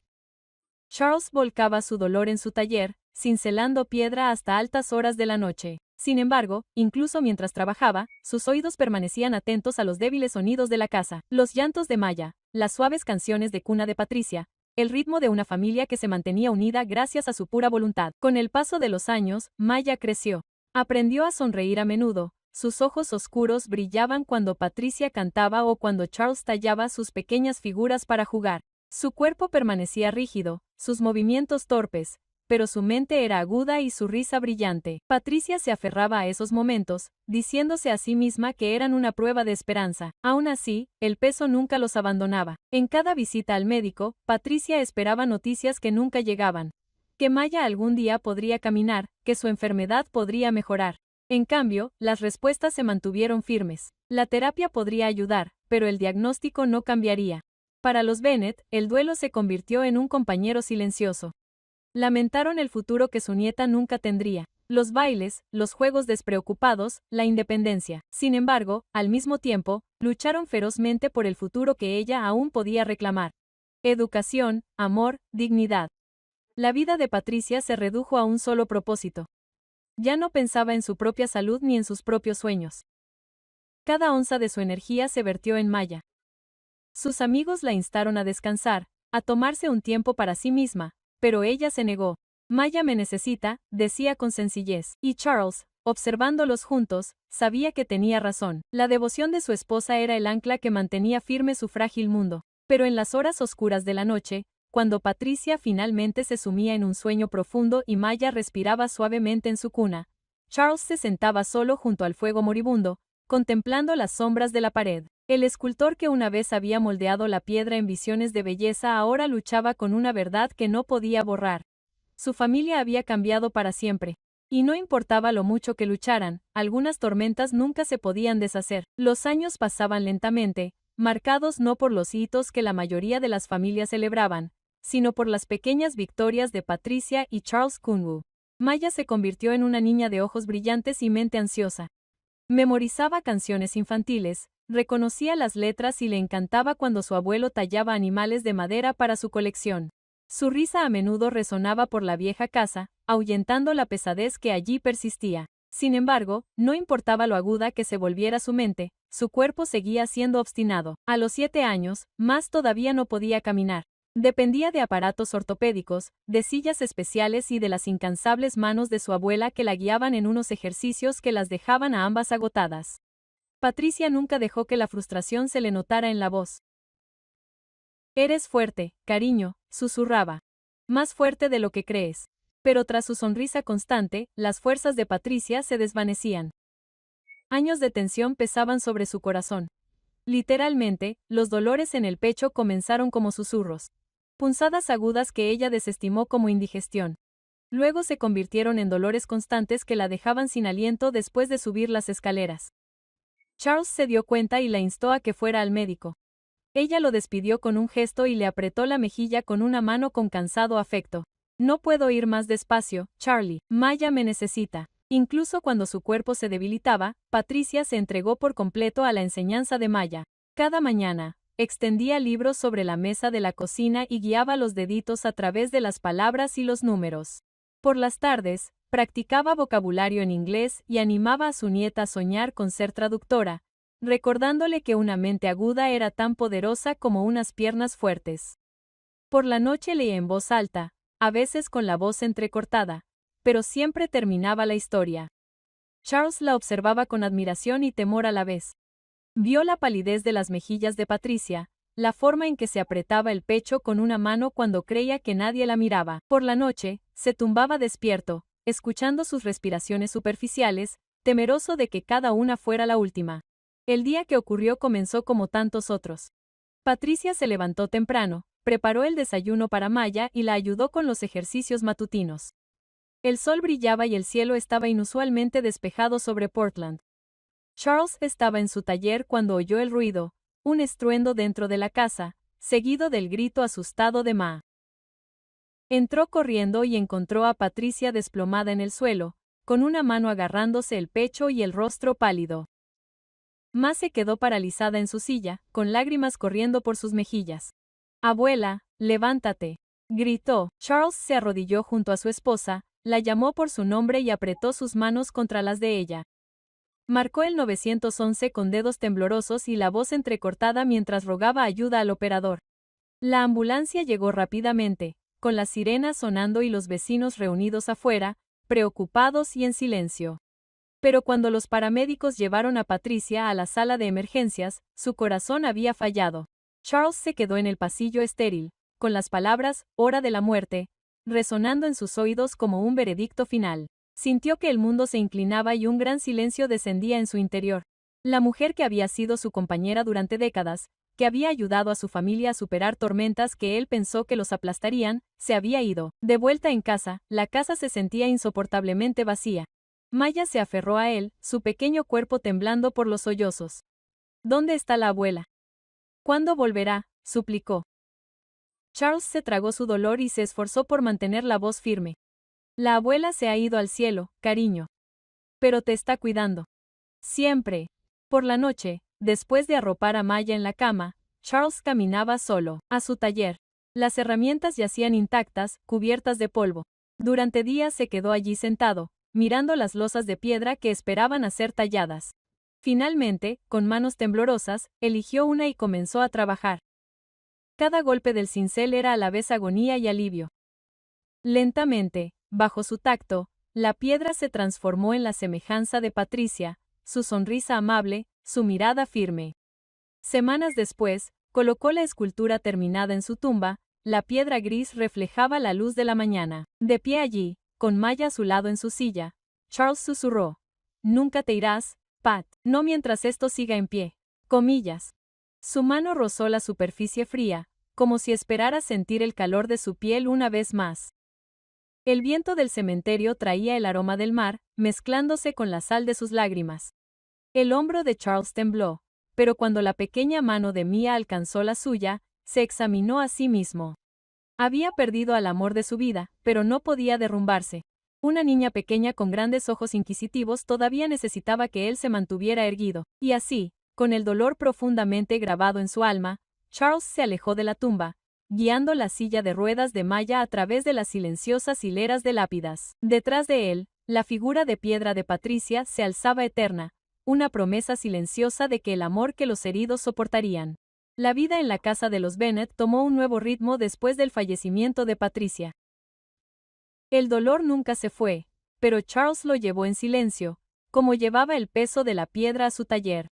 S1: Charles volcaba su dolor en su taller, cincelando piedra hasta altas horas de la noche. Sin embargo, incluso mientras trabajaba, sus oídos permanecían atentos a los débiles sonidos de la casa, los llantos de Maya, las suaves canciones de cuna de Patricia, el ritmo de una familia que se mantenía unida gracias a su pura voluntad. Con el paso de los años, Maya creció. Aprendió a sonreír a menudo, sus ojos oscuros brillaban cuando Patricia cantaba o cuando Charles tallaba sus pequeñas figuras para jugar. Su cuerpo permanecía rígido, sus movimientos torpes, pero su mente era aguda y su risa brillante. Patricia se aferraba a esos momentos, diciéndose a sí misma que eran una prueba de esperanza. Aún así, el peso nunca los abandonaba. En cada visita al médico, Patricia esperaba noticias que nunca llegaban. Que Maya algún día podría caminar, que su enfermedad podría mejorar. En cambio, las respuestas se mantuvieron firmes. La terapia podría ayudar, pero el diagnóstico no cambiaría. Para los Bennett, el duelo se convirtió en un compañero silencioso. Lamentaron el futuro que su nieta nunca tendría. Los bailes, los juegos despreocupados, la independencia. Sin embargo, al mismo tiempo, lucharon ferozmente por el futuro que ella aún podía reclamar. Educación, amor, dignidad. La vida de Patricia se redujo a un solo propósito. Ya no pensaba en su propia salud ni en sus propios sueños. Cada onza de su energía se vertió en Maya. Sus amigos la instaron a descansar, a tomarse un tiempo para sí misma, pero ella se negó. «Maya me necesita», decía con sencillez. Y Charles, observándolos juntos, sabía que tenía razón. La devoción de su esposa era el ancla que mantenía firme su frágil mundo. Pero en las horas oscuras de la noche, cuando Patricia finalmente se sumía en un sueño profundo y Maya respiraba suavemente en su cuna, Charles se sentaba solo junto al fuego moribundo, contemplando las sombras de la pared. El escultor que una vez había moldeado la piedra en visiones de belleza ahora luchaba con una verdad que no podía borrar. Su familia había cambiado para siempre. Y no importaba lo mucho que lucharan, algunas tormentas nunca se podían deshacer. Los años pasaban lentamente, marcados no por los hitos que la mayoría de las familias celebraban, sino por las pequeñas victorias de Patricia y Charles Kunwu. Maya se convirtió en una niña de ojos brillantes y mente ansiosa. Memorizaba canciones infantiles, reconocía las letras y le encantaba cuando su abuelo tallaba animales de madera para su colección. Su risa a menudo resonaba por la vieja casa, ahuyentando la pesadez que allí persistía. Sin embargo, no importaba lo aguda que se volviera su mente, su cuerpo seguía siendo obstinado. A los 7 años, más todavía no podía caminar. Dependía de aparatos ortopédicos, de sillas especiales y de las incansables manos de su abuela que la guiaban en unos ejercicios que las dejaban a ambas agotadas. Patricia nunca dejó que la frustración se le notara en la voz. «Eres fuerte, cariño», susurraba. «Más fuerte de lo que crees». Pero tras su sonrisa constante, las fuerzas de Patricia se desvanecían. Años de tensión pesaban sobre su corazón. Literalmente, los dolores en el pecho comenzaron como susurros. Punzadas agudas que ella desestimó como indigestión. Luego se convirtieron en dolores constantes que la dejaban sin aliento después de subir las escaleras. Charles se dio cuenta y la instó a que fuera al médico. Ella lo despidió con un gesto y le apretó la mejilla con una mano con cansado afecto. «No puedo ir más despacio, Charlie. Maya me necesita». Incluso cuando su cuerpo se debilitaba, Patricia se entregó por completo a la enseñanza de Maya. Cada mañana, extendía libros sobre la mesa de la cocina y guiaba los deditos a través de las palabras y los números. Por las tardes, practicaba vocabulario en inglés y animaba a su nieta a soñar con ser traductora, recordándole que una mente aguda era tan poderosa como unas piernas fuertes. Por la noche leía en voz alta, a veces con la voz entrecortada, pero siempre terminaba la historia. Charles la observaba con admiración y temor a la vez. Vio la palidez de las mejillas de Patricia, la forma en que se apretaba el pecho con una mano cuando creía que nadie la miraba. Por la noche, se tumbaba despierto, escuchando sus respiraciones superficiales, temeroso de que cada una fuera la última. El día que ocurrió comenzó como tantos otros. Patricia se levantó temprano, preparó el desayuno para Maya y la ayudó con los ejercicios matutinos. El sol brillaba y el cielo estaba inusualmente despejado sobre Portland. Charles estaba en su taller cuando oyó el ruido, un estruendo dentro de la casa, seguido del grito asustado de Ma. Entró corriendo y encontró a Patricia desplomada en el suelo, con una mano agarrándose el pecho y el rostro pálido. Ma se quedó paralizada en su silla, con lágrimas corriendo por sus mejillas. «Abuela, levántate», gritó. Charles se arrodilló junto a su esposa, la llamó por su nombre y apretó sus manos contra las de ella. Marcó el 911 con dedos temblorosos y la voz entrecortada mientras rogaba ayuda al operador. La ambulancia llegó rápidamente, con las sirenas sonando y los vecinos reunidos afuera, preocupados y en silencio. Pero cuando los paramédicos llevaron a Patricia a la sala de emergencias, su corazón había fallado. Charles se quedó en el pasillo estéril, con las palabras «hora de la muerte», resonando en sus oídos como un veredicto final. Sintió que el mundo se inclinaba y un gran silencio descendía en su interior. La mujer que había sido su compañera durante décadas, que había ayudado a su familia a superar tormentas que él pensó que los aplastarían, se había ido. De vuelta en casa, la casa se sentía insoportablemente vacía. Maya se aferró a él, su pequeño cuerpo temblando por los sollozos. «¿Dónde está la abuela? ¿Cuándo volverá?», suplicó. Charles se tragó su dolor y se esforzó por mantener la voz firme. «La abuela se ha ido al cielo, cariño. Pero te está cuidando. Siempre». Por la noche, después de arropar a Maya en la cama, Charles caminaba solo, a su taller. Las herramientas yacían intactas, cubiertas de polvo. Durante días se quedó allí sentado, mirando las losas de piedra que esperaban a ser talladas. Finalmente, con manos temblorosas, eligió una y comenzó a trabajar. Cada golpe del cincel era a la vez agonía y alivio. Lentamente, bajo su tacto, la piedra se transformó en la semejanza de Patricia, su sonrisa amable, su mirada firme. Semanas después, colocó la escultura terminada en su tumba, la piedra gris reflejaba la luz de la mañana. De pie allí, con Maya a su lado en su silla, Charles susurró: «Nunca te irás, Pat, no mientras esto siga en pie. Comillas. Su mano rozó la superficie fría, como si esperara sentir el calor de su piel una vez más. El viento del cementerio traía el aroma del mar, mezclándose con la sal de sus lágrimas. El hombro de Charles tembló, pero cuando la pequeña mano de Mia alcanzó la suya, se examinó a sí mismo. Había perdido al amor de su vida, pero no podía derrumbarse. Una niña pequeña con grandes ojos inquisitivos todavía necesitaba que él se mantuviera erguido, y así, con el dolor profundamente grabado en su alma, Charles se alejó de la tumba, guiando la silla de ruedas de malla a través de las silenciosas hileras de lápidas. Detrás de él, la figura de piedra de Patricia se alzaba eterna, una promesa silenciosa de que el amor que los heridos soportarían. La vida en la casa de los Bennet tomó un nuevo ritmo después del fallecimiento de Patricia. El dolor nunca se fue, pero Charles lo llevó en silencio, como llevaba el peso de la piedra a su taller.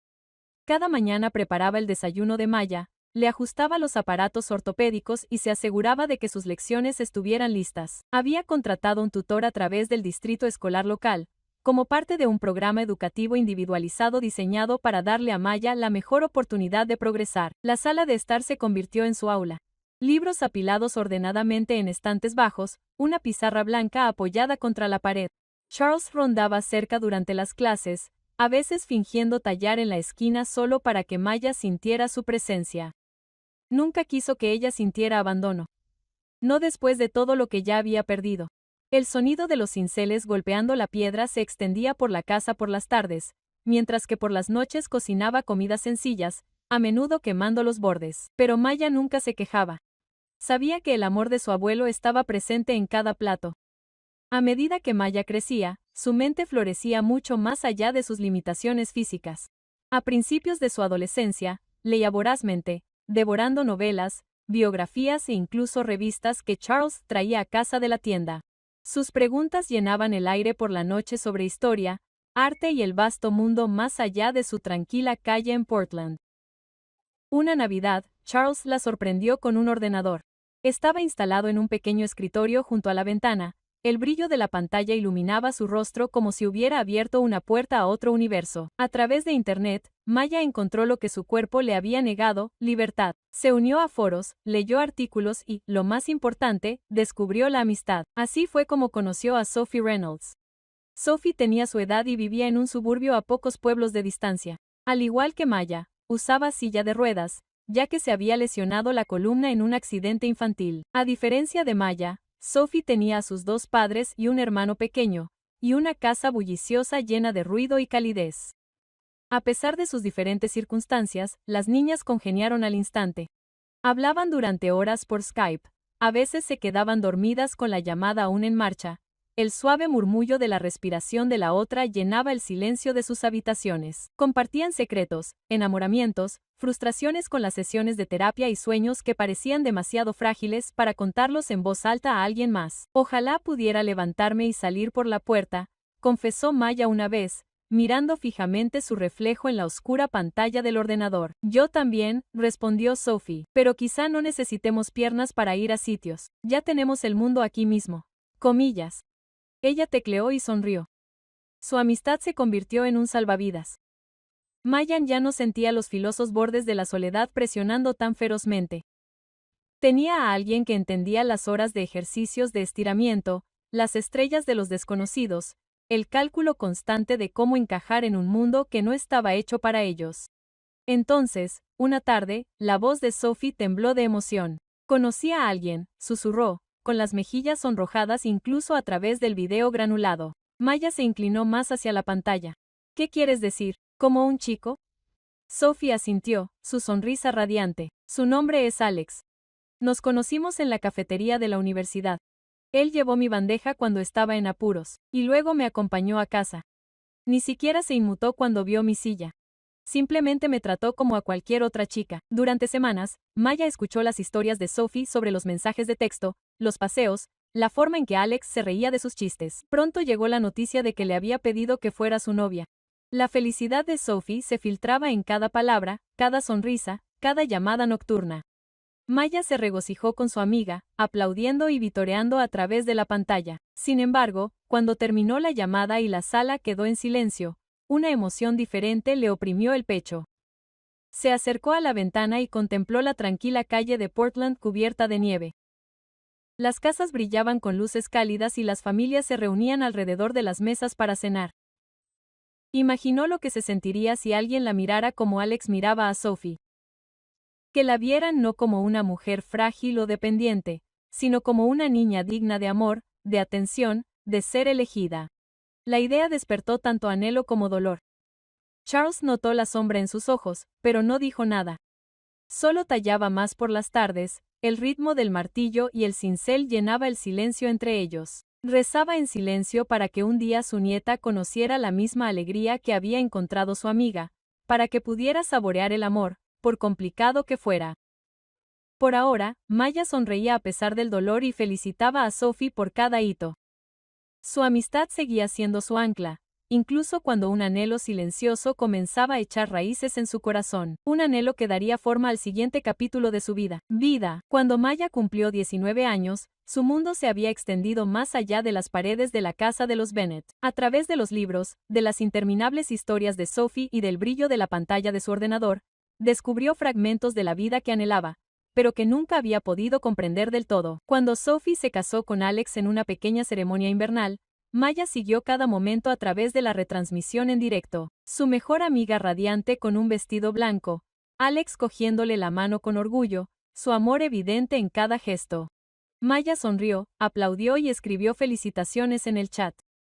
S1: Cada mañana preparaba el desayuno de Maya, le ajustaba los aparatos ortopédicos y se aseguraba de que sus lecciones estuvieran listas. Había contratado un tutor a través del distrito escolar local, como parte de un programa educativo individualizado diseñado para darle a Maya la mejor oportunidad de progresar. La sala de estar se convirtió en su aula. Libros apilados ordenadamente en estantes bajos, una pizarra blanca apoyada contra la pared. Charles rondaba cerca durante las clases, a veces fingiendo tallar en la esquina solo para que Maya sintiera su presencia. Nunca quiso que ella sintiera abandono. No después de todo lo que ya había perdido. El sonido de los cinceles golpeando la piedra se extendía por la casa por las tardes, mientras que por las noches cocinaba comidas sencillas, a menudo quemando los bordes. Pero Maya nunca se quejaba. Sabía que el amor de su abuelo estaba presente en cada plato. A medida que Maya crecía, su mente florecía mucho más allá de sus limitaciones físicas. A principios de su adolescencia, leía vorazmente, devorando novelas, biografías e incluso revistas que Charles traía a casa de la tienda. Sus preguntas llenaban el aire por la noche sobre historia, arte y el vasto mundo más allá de su tranquila calle en Portland. Una Navidad, Charles la sorprendió con un ordenador. Estaba instalado en un pequeño escritorio junto a la ventana. El brillo de la pantalla iluminaba su rostro como si hubiera abierto una puerta a otro universo. A través de Internet, Maya encontró lo que su cuerpo le había negado, libertad. Se unió a foros, leyó artículos y, lo más importante, descubrió la amistad. Así fue como conoció a Sophie Reynolds. Sophie tenía su edad y vivía en un suburbio a pocos pueblos de distancia. Al igual que Maya, usaba silla de ruedas, ya que se había lesionado la columna en un accidente infantil. A diferencia de Maya, Sophie tenía a sus dos padres y un hermano pequeño, y una casa bulliciosa llena de ruido y calidez. A pesar de sus diferentes circunstancias, las niñas congeniaron al instante. Hablaban durante horas por Skype, a veces se quedaban dormidas con la llamada aún en marcha. El suave murmullo de la respiración de la otra llenaba el silencio de sus habitaciones. Compartían secretos, enamoramientos, frustraciones con las sesiones de terapia y sueños que parecían demasiado frágiles para contarlos en voz alta a alguien más. Ojalá pudiera levantarme y salir por la puerta, confesó Maya una vez, mirando fijamente su reflejo en la oscura pantalla del ordenador. Yo también, respondió Sophie, pero quizá no necesitemos piernas para ir a sitios. Ya tenemos el mundo aquí mismo. Comillas. Ella tecleó y sonrió. Su amistad se convirtió en un salvavidas. Mayan ya no sentía los filosos bordes de la soledad presionando tan ferozmente. Tenía a alguien que entendía las horas de ejercicios de estiramiento, las estrellas de los desconocidos, el cálculo constante de cómo encajar en un mundo que no estaba hecho para ellos. Entonces, una tarde, la voz de Sophie tembló de emoción. Conocía a alguien, susurró, con las mejillas sonrojadas incluso a través del video granulado. Maya se inclinó más hacia la pantalla. ¿Qué quieres decir? ¿Como un chico? Sophie asintió, su sonrisa radiante. Su nombre es Alex. Nos conocimos en la cafetería de la universidad. Él llevó mi bandeja cuando estaba en apuros, y luego me acompañó a casa. Ni siquiera se inmutó cuando vio mi silla. Simplemente me trató como a cualquier otra chica. Durante semanas, Maya escuchó las historias de Sophie sobre los mensajes de texto, los paseos, la forma en que Alex se reía de sus chistes. Pronto llegó la noticia de que le había pedido que fuera su novia. La felicidad de Sophie se filtraba en cada palabra, cada sonrisa, cada llamada nocturna. Maya se regocijó con su amiga, aplaudiendo y vitoreando a través de la pantalla. Sin embargo, cuando terminó la llamada y la sala quedó en silencio, una emoción diferente le oprimió el pecho. Se acercó a la ventana y contempló la tranquila calle de Portland cubierta de nieve. Las casas brillaban con luces cálidas y las familias se reunían alrededor de las mesas para cenar. Imaginó lo que se sentiría si alguien la mirara como Alex miraba a Sophie. Que la vieran no como una mujer frágil o dependiente, sino como una niña digna de amor, de atención, de ser elegida. La idea despertó tanto anhelo como dolor. Charles notó la sombra en sus ojos, pero no dijo nada. Solo tallaba más por las tardes, el ritmo del martillo y el cincel llenaba el silencio entre ellos. Rezaba en silencio para que un día su nieta conociera la misma alegría que había encontrado su amiga, para que pudiera saborear el amor, por complicado que fuera. Por ahora, Maya sonreía a pesar del dolor y felicitaba a Sophie por cada hito. Su amistad seguía siendo su ancla, incluso cuando un anhelo silencioso comenzaba a echar raíces en su corazón, un anhelo que daría forma al siguiente capítulo de su vida. Cuando Maya cumplió 19 años, su mundo se había extendido más allá de las paredes de la casa de los Bennet. A través de los libros, de las interminables historias de Sophie y del brillo de la pantalla de su ordenador, descubrió fragmentos de la vida que anhelaba, pero que nunca había podido comprender del todo. Cuando Sophie se casó con Alex en una pequeña ceremonia invernal, Maya siguió cada momento a través de la retransmisión en directo. Su mejor amiga radiante con un vestido blanco, Alex cogiéndole la mano con orgullo, su amor evidente en cada gesto. Maya sonrió, aplaudió y escribió felicitaciones en el chat.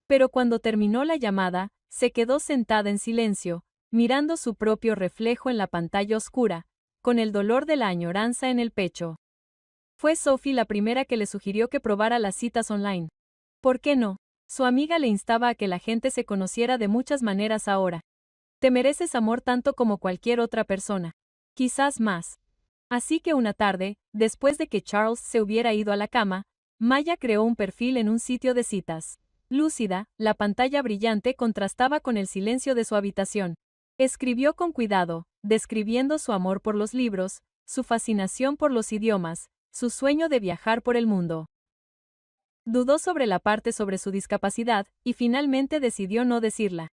S1: Pero cuando terminó la llamada, se quedó sentada en silencio, mirando su propio reflejo en la pantalla oscura, con el dolor de la añoranza en el pecho. Fue Sophie la primera que le sugirió que probara las citas online. ¿Por qué no? Su amiga le instaba a que la gente se conociera de muchas maneras ahora. Te mereces amor tanto como cualquier otra persona. Quizás más. Así que una tarde, después de que Charles se hubiera ido a la cama, Maya creó un perfil en un sitio de citas. Lúcida, la pantalla brillante contrastaba con el silencio de su habitación. Escribió con cuidado, describiendo su amor por los libros, su fascinación por los idiomas, su sueño de viajar por el mundo. Dudó sobre la parte sobre su discapacidad, y finalmente decidió no decirla.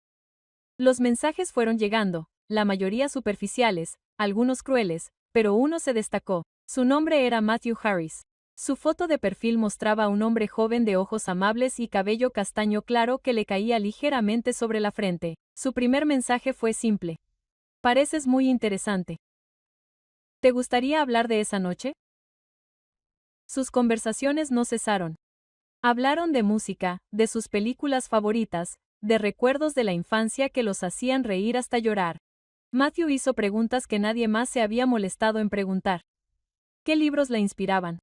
S1: Los mensajes fueron llegando, la mayoría superficiales, algunos crueles, pero uno se destacó. Su nombre era Matthew Harris. Su foto de perfil mostraba a un hombre joven de ojos amables y cabello castaño claro que le caía ligeramente sobre la frente. Su primer mensaje fue simple. Pareces muy interesante. ¿Te gustaría hablar de esa noche? Sus conversaciones no cesaron. Hablaron de música, de sus películas favoritas, de recuerdos de la infancia que los hacían reír hasta llorar. Matthew hizo preguntas que nadie más se había molestado en preguntar. ¿Qué libros la inspiraban?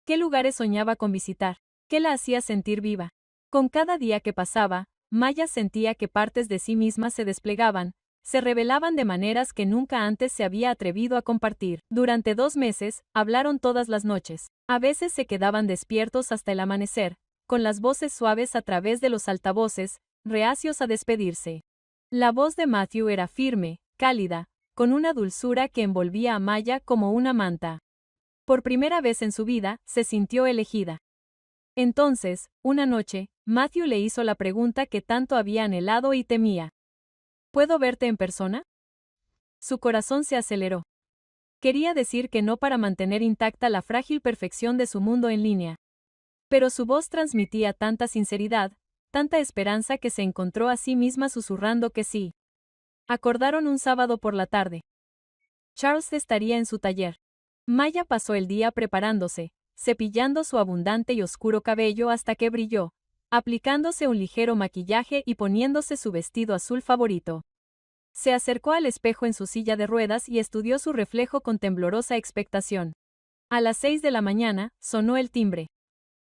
S1: ¿Qué lugares soñaba con visitar? ¿Qué la hacía sentir viva? Con cada día que pasaba, Maya sentía que partes de sí misma se desplegaban, se revelaban de maneras que nunca antes se había atrevido a compartir. Durante 2 meses, hablaron todas las noches. A veces se quedaban despiertos hasta el amanecer, con las voces suaves a través de los altavoces, reacios a despedirse. La voz de Matthew era firme, cálida, con una dulzura que envolvía a Maya como una manta. Por primera vez en su vida, se sintió elegida. Entonces, una noche, Matthew le hizo la pregunta que tanto había anhelado y temía. ¿Puedo verte en persona? Su corazón se aceleró. Quería decir que no para mantener intacta la frágil perfección de su mundo en línea. Pero su voz transmitía tanta sinceridad, tanta esperanza que se encontró a sí misma susurrando que sí. Acordaron un sábado por la tarde. Charles estaría en su taller. Maya pasó el día preparándose, cepillando su abundante y oscuro cabello hasta que brilló, aplicándose un ligero maquillaje y poniéndose su vestido azul favorito. Se acercó al espejo en su silla de ruedas y estudió su reflejo con temblorosa expectación. A las 6 de la mañana, sonó el timbre.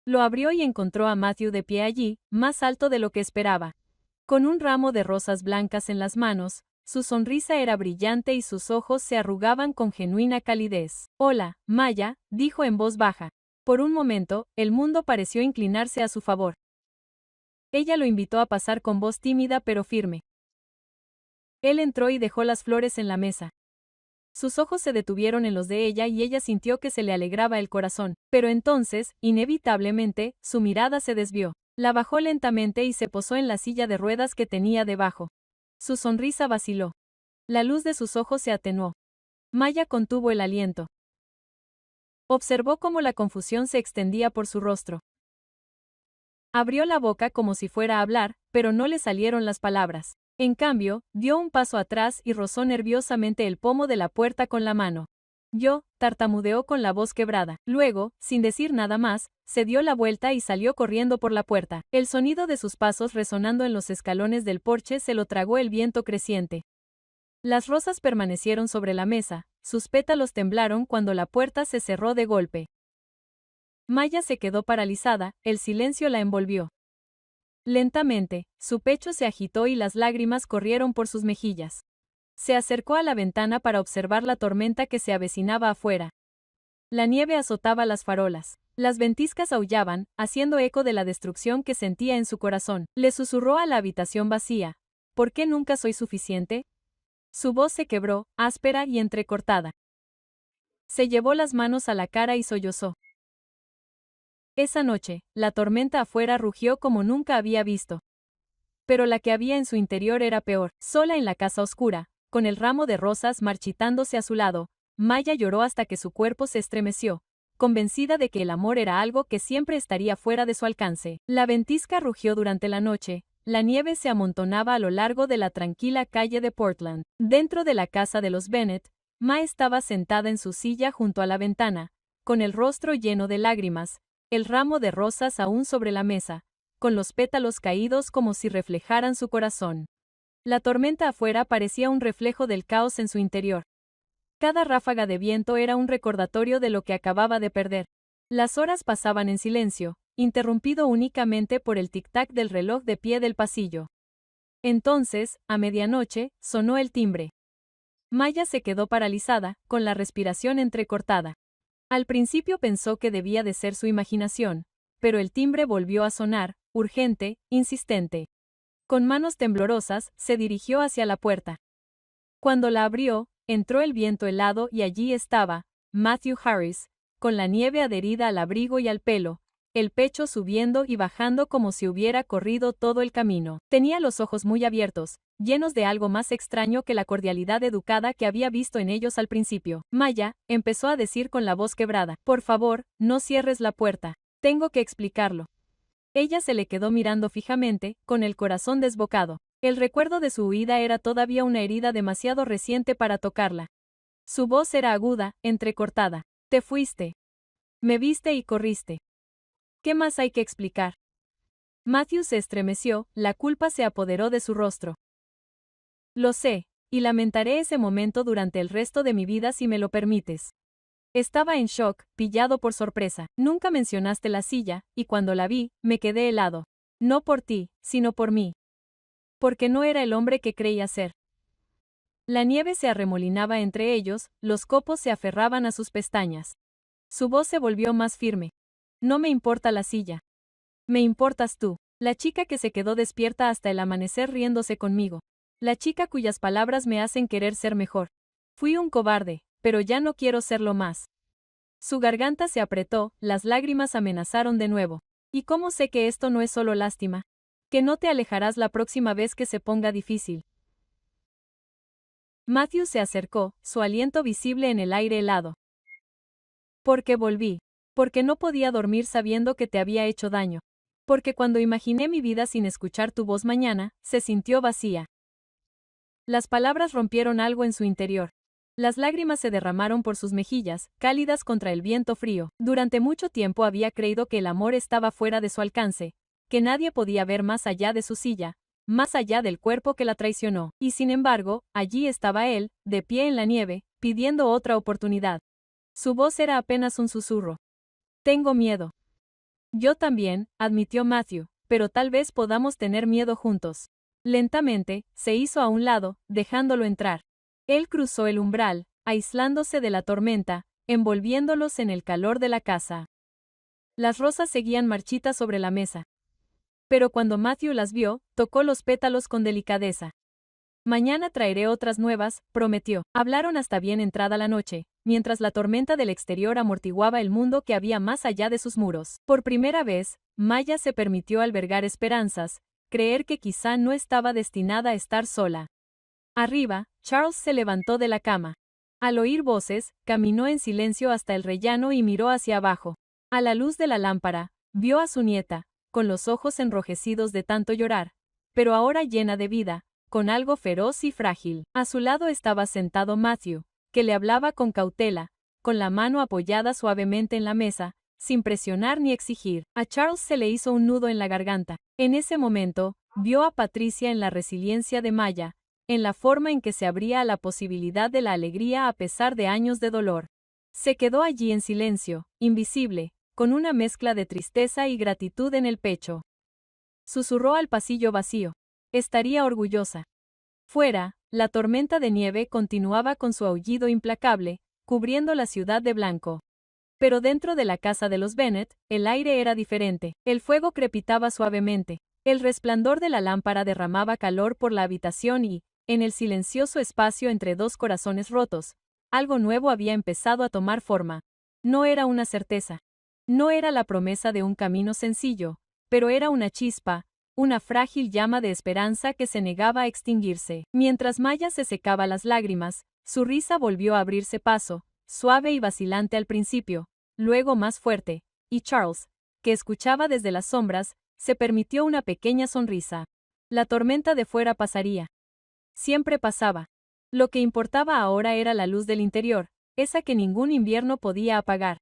S1: Lo abrió y encontró a Matthew de pie allí, más alto de lo que esperaba. Con un ramo de rosas blancas en las manos, su sonrisa era brillante y sus ojos se arrugaban con genuina calidez. «Hola, Maya», dijo en voz baja. Por un momento, el mundo pareció inclinarse a su favor. Ella lo invitó a pasar con voz tímida pero firme. Él entró y dejó las flores en la mesa. Sus ojos se detuvieron en los de ella y ella sintió que se le alegraba el corazón. Pero entonces, inevitablemente, su mirada se desvió. La bajó lentamente y se posó en la silla de ruedas que tenía debajo. Su sonrisa vaciló. La luz de sus ojos se atenuó. Maya contuvo el aliento. Observó cómo la confusión se extendía por su rostro. Abrió la boca como si fuera a hablar, pero no le salieron las palabras. En cambio, dio un paso atrás y rozó nerviosamente el pomo de la puerta con la mano. Tartamudeó con la voz quebrada. Luego, sin decir nada más, se dio la vuelta y salió corriendo por la puerta. El sonido de sus pasos resonando en los escalones del porche se lo tragó el viento creciente. Las rosas permanecieron sobre la mesa, sus pétalos temblaron cuando la puerta se cerró de golpe. Maya se quedó paralizada, el silencio la envolvió. Lentamente, su pecho se agitó y las lágrimas corrieron por sus mejillas. Se acercó a la ventana para observar la tormenta que se avecinaba afuera. La nieve azotaba las farolas. Las ventiscas aullaban, haciendo eco de la destrucción que sentía en su corazón. Le susurró a la habitación vacía. ¿Por qué nunca soy suficiente? Su voz se quebró, áspera y entrecortada. Se llevó las manos a la cara y sollozó. Esa noche, la tormenta afuera rugió como nunca había visto. Pero la que había en su interior era peor. Sola en la casa oscura, con el ramo de rosas marchitándose a su lado, Maya lloró hasta que su cuerpo se estremeció, convencida de que el amor era algo que siempre estaría fuera de su alcance. La ventisca rugió durante la noche, la nieve se amontonaba a lo largo de la tranquila calle de Portland. Dentro de la casa de los Bennett, Ma estaba sentada en su silla junto a la ventana, con el rostro lleno de lágrimas, el ramo de rosas aún sobre la mesa, con los pétalos caídos como si reflejaran su corazón. La tormenta afuera parecía un reflejo del caos en su interior. Cada ráfaga de viento era un recordatorio de lo que acababa de perder. Las horas pasaban en silencio, interrumpido únicamente por el tic-tac del reloj de pie del pasillo. Entonces, a medianoche, sonó el timbre. Maya se quedó paralizada, con la respiración entrecortada. Al principio pensó que debía de ser su imaginación, pero el timbre volvió a sonar, urgente, insistente. Con manos temblorosas, se dirigió hacia la puerta. Cuando la abrió, entró el viento helado y allí estaba, Matthew Harris, con la nieve adherida al abrigo y al pelo, el pecho subiendo y bajando como si hubiera corrido todo el camino. Tenía los ojos muy abiertos, llenos de algo más extraño que la cordialidad educada que había visto en ellos al principio. Maya, empezó a decir con la voz quebrada, por favor, no cierres la puerta. Tengo que explicarlo. Ella se le quedó mirando fijamente, con el corazón desbocado. El recuerdo de su huida era todavía una herida demasiado reciente para tocarla. Su voz era aguda, entrecortada. Te fuiste. Me viste y corriste. ¿Qué más hay que explicar? Matthew se estremeció, la culpa se apoderó de su rostro. Lo sé, y lamentaré ese momento durante el resto de mi vida si me lo permites. Estaba en shock, pillado por sorpresa. Nunca mencionaste la silla, y cuando la vi, me quedé helado. No por ti, sino por mí. Porque no era el hombre que creía ser. La nieve se arremolinaba entre ellos, los copos se aferraban a sus pestañas. Su voz se volvió más firme. No me importa la silla. Me importas tú, la chica que se quedó despierta hasta el amanecer riéndose conmigo. La chica cuyas palabras me hacen querer ser mejor. Fui un cobarde, pero ya no quiero serlo más. Su garganta se apretó, las lágrimas amenazaron de nuevo. ¿Y cómo sé que esto no es solo lástima? Que no te alejarás la próxima vez que se ponga difícil. Matthew se acercó, su aliento visible en el aire helado. Porque volví. Porque no podía dormir sabiendo que te había hecho daño. Porque cuando imaginé mi vida sin escuchar tu voz mañana, se sintió vacía. Las palabras rompieron algo en su interior. Las lágrimas se derramaron por sus mejillas, cálidas contra el viento frío. Durante mucho tiempo había creído que el amor estaba fuera de su alcance, que nadie podía ver más allá de su silla, más allá del cuerpo que la traicionó. Y sin embargo, allí estaba él, de pie en la nieve, pidiendo otra oportunidad. Su voz era apenas un susurro. Tengo miedo. Yo también, admitió Matthew, pero tal vez podamos tener miedo juntos. Lentamente, se hizo a un lado, dejándolo entrar. Él cruzó el umbral, aislándose de la tormenta, envolviéndolos en el calor de la casa. Las rosas seguían marchitas sobre la mesa. Pero cuando Matthew las vio, tocó los pétalos con delicadeza. Mañana traeré otras nuevas, prometió. Hablaron hasta bien entrada la noche, mientras la tormenta del exterior amortiguaba el mundo que había más allá de sus muros. Por primera vez, Maya se permitió albergar esperanzas, creer que quizá no estaba destinada a estar sola. Arriba, Charles se levantó de la cama. Al oír voces, caminó en silencio hasta el rellano y miró hacia abajo. A la luz de la lámpara, vio a su nieta, con los ojos enrojecidos de tanto llorar, pero ahora llena de vida, con algo feroz y frágil. A su lado estaba sentado Matthew, que le hablaba con cautela, con la mano apoyada suavemente en la mesa, sin presionar ni exigir. A Charles se le hizo un nudo en la garganta. En ese momento, vio a Patricia en la resiliencia de Maya, en la forma en que se abría a la posibilidad de la alegría a pesar de años de dolor. Se quedó allí en silencio, invisible, con una mezcla de tristeza y gratitud en el pecho. Susurró al pasillo vacío. Estaría orgullosa. Fuera, la tormenta de nieve continuaba con su aullido implacable, cubriendo la ciudad de blanco. Pero dentro de la casa de los Bennet, el aire era diferente. El fuego crepitaba suavemente. El resplandor de la lámpara derramaba calor por la habitación y, en el silencioso espacio entre dos corazones rotos, algo nuevo había empezado a tomar forma. No era una certeza. No era la promesa de un camino sencillo, pero era una chispa, una frágil llama de esperanza que se negaba a extinguirse. Mientras Maya se secaba las lágrimas, su risa volvió a abrirse paso, suave y vacilante al principio, luego más fuerte, y Charles, que escuchaba desde las sombras, se permitió una pequeña sonrisa. La tormenta de fuera pasaría. Siempre pasaba. Lo que importaba ahora era la luz del interior, esa que ningún invierno podía apagar.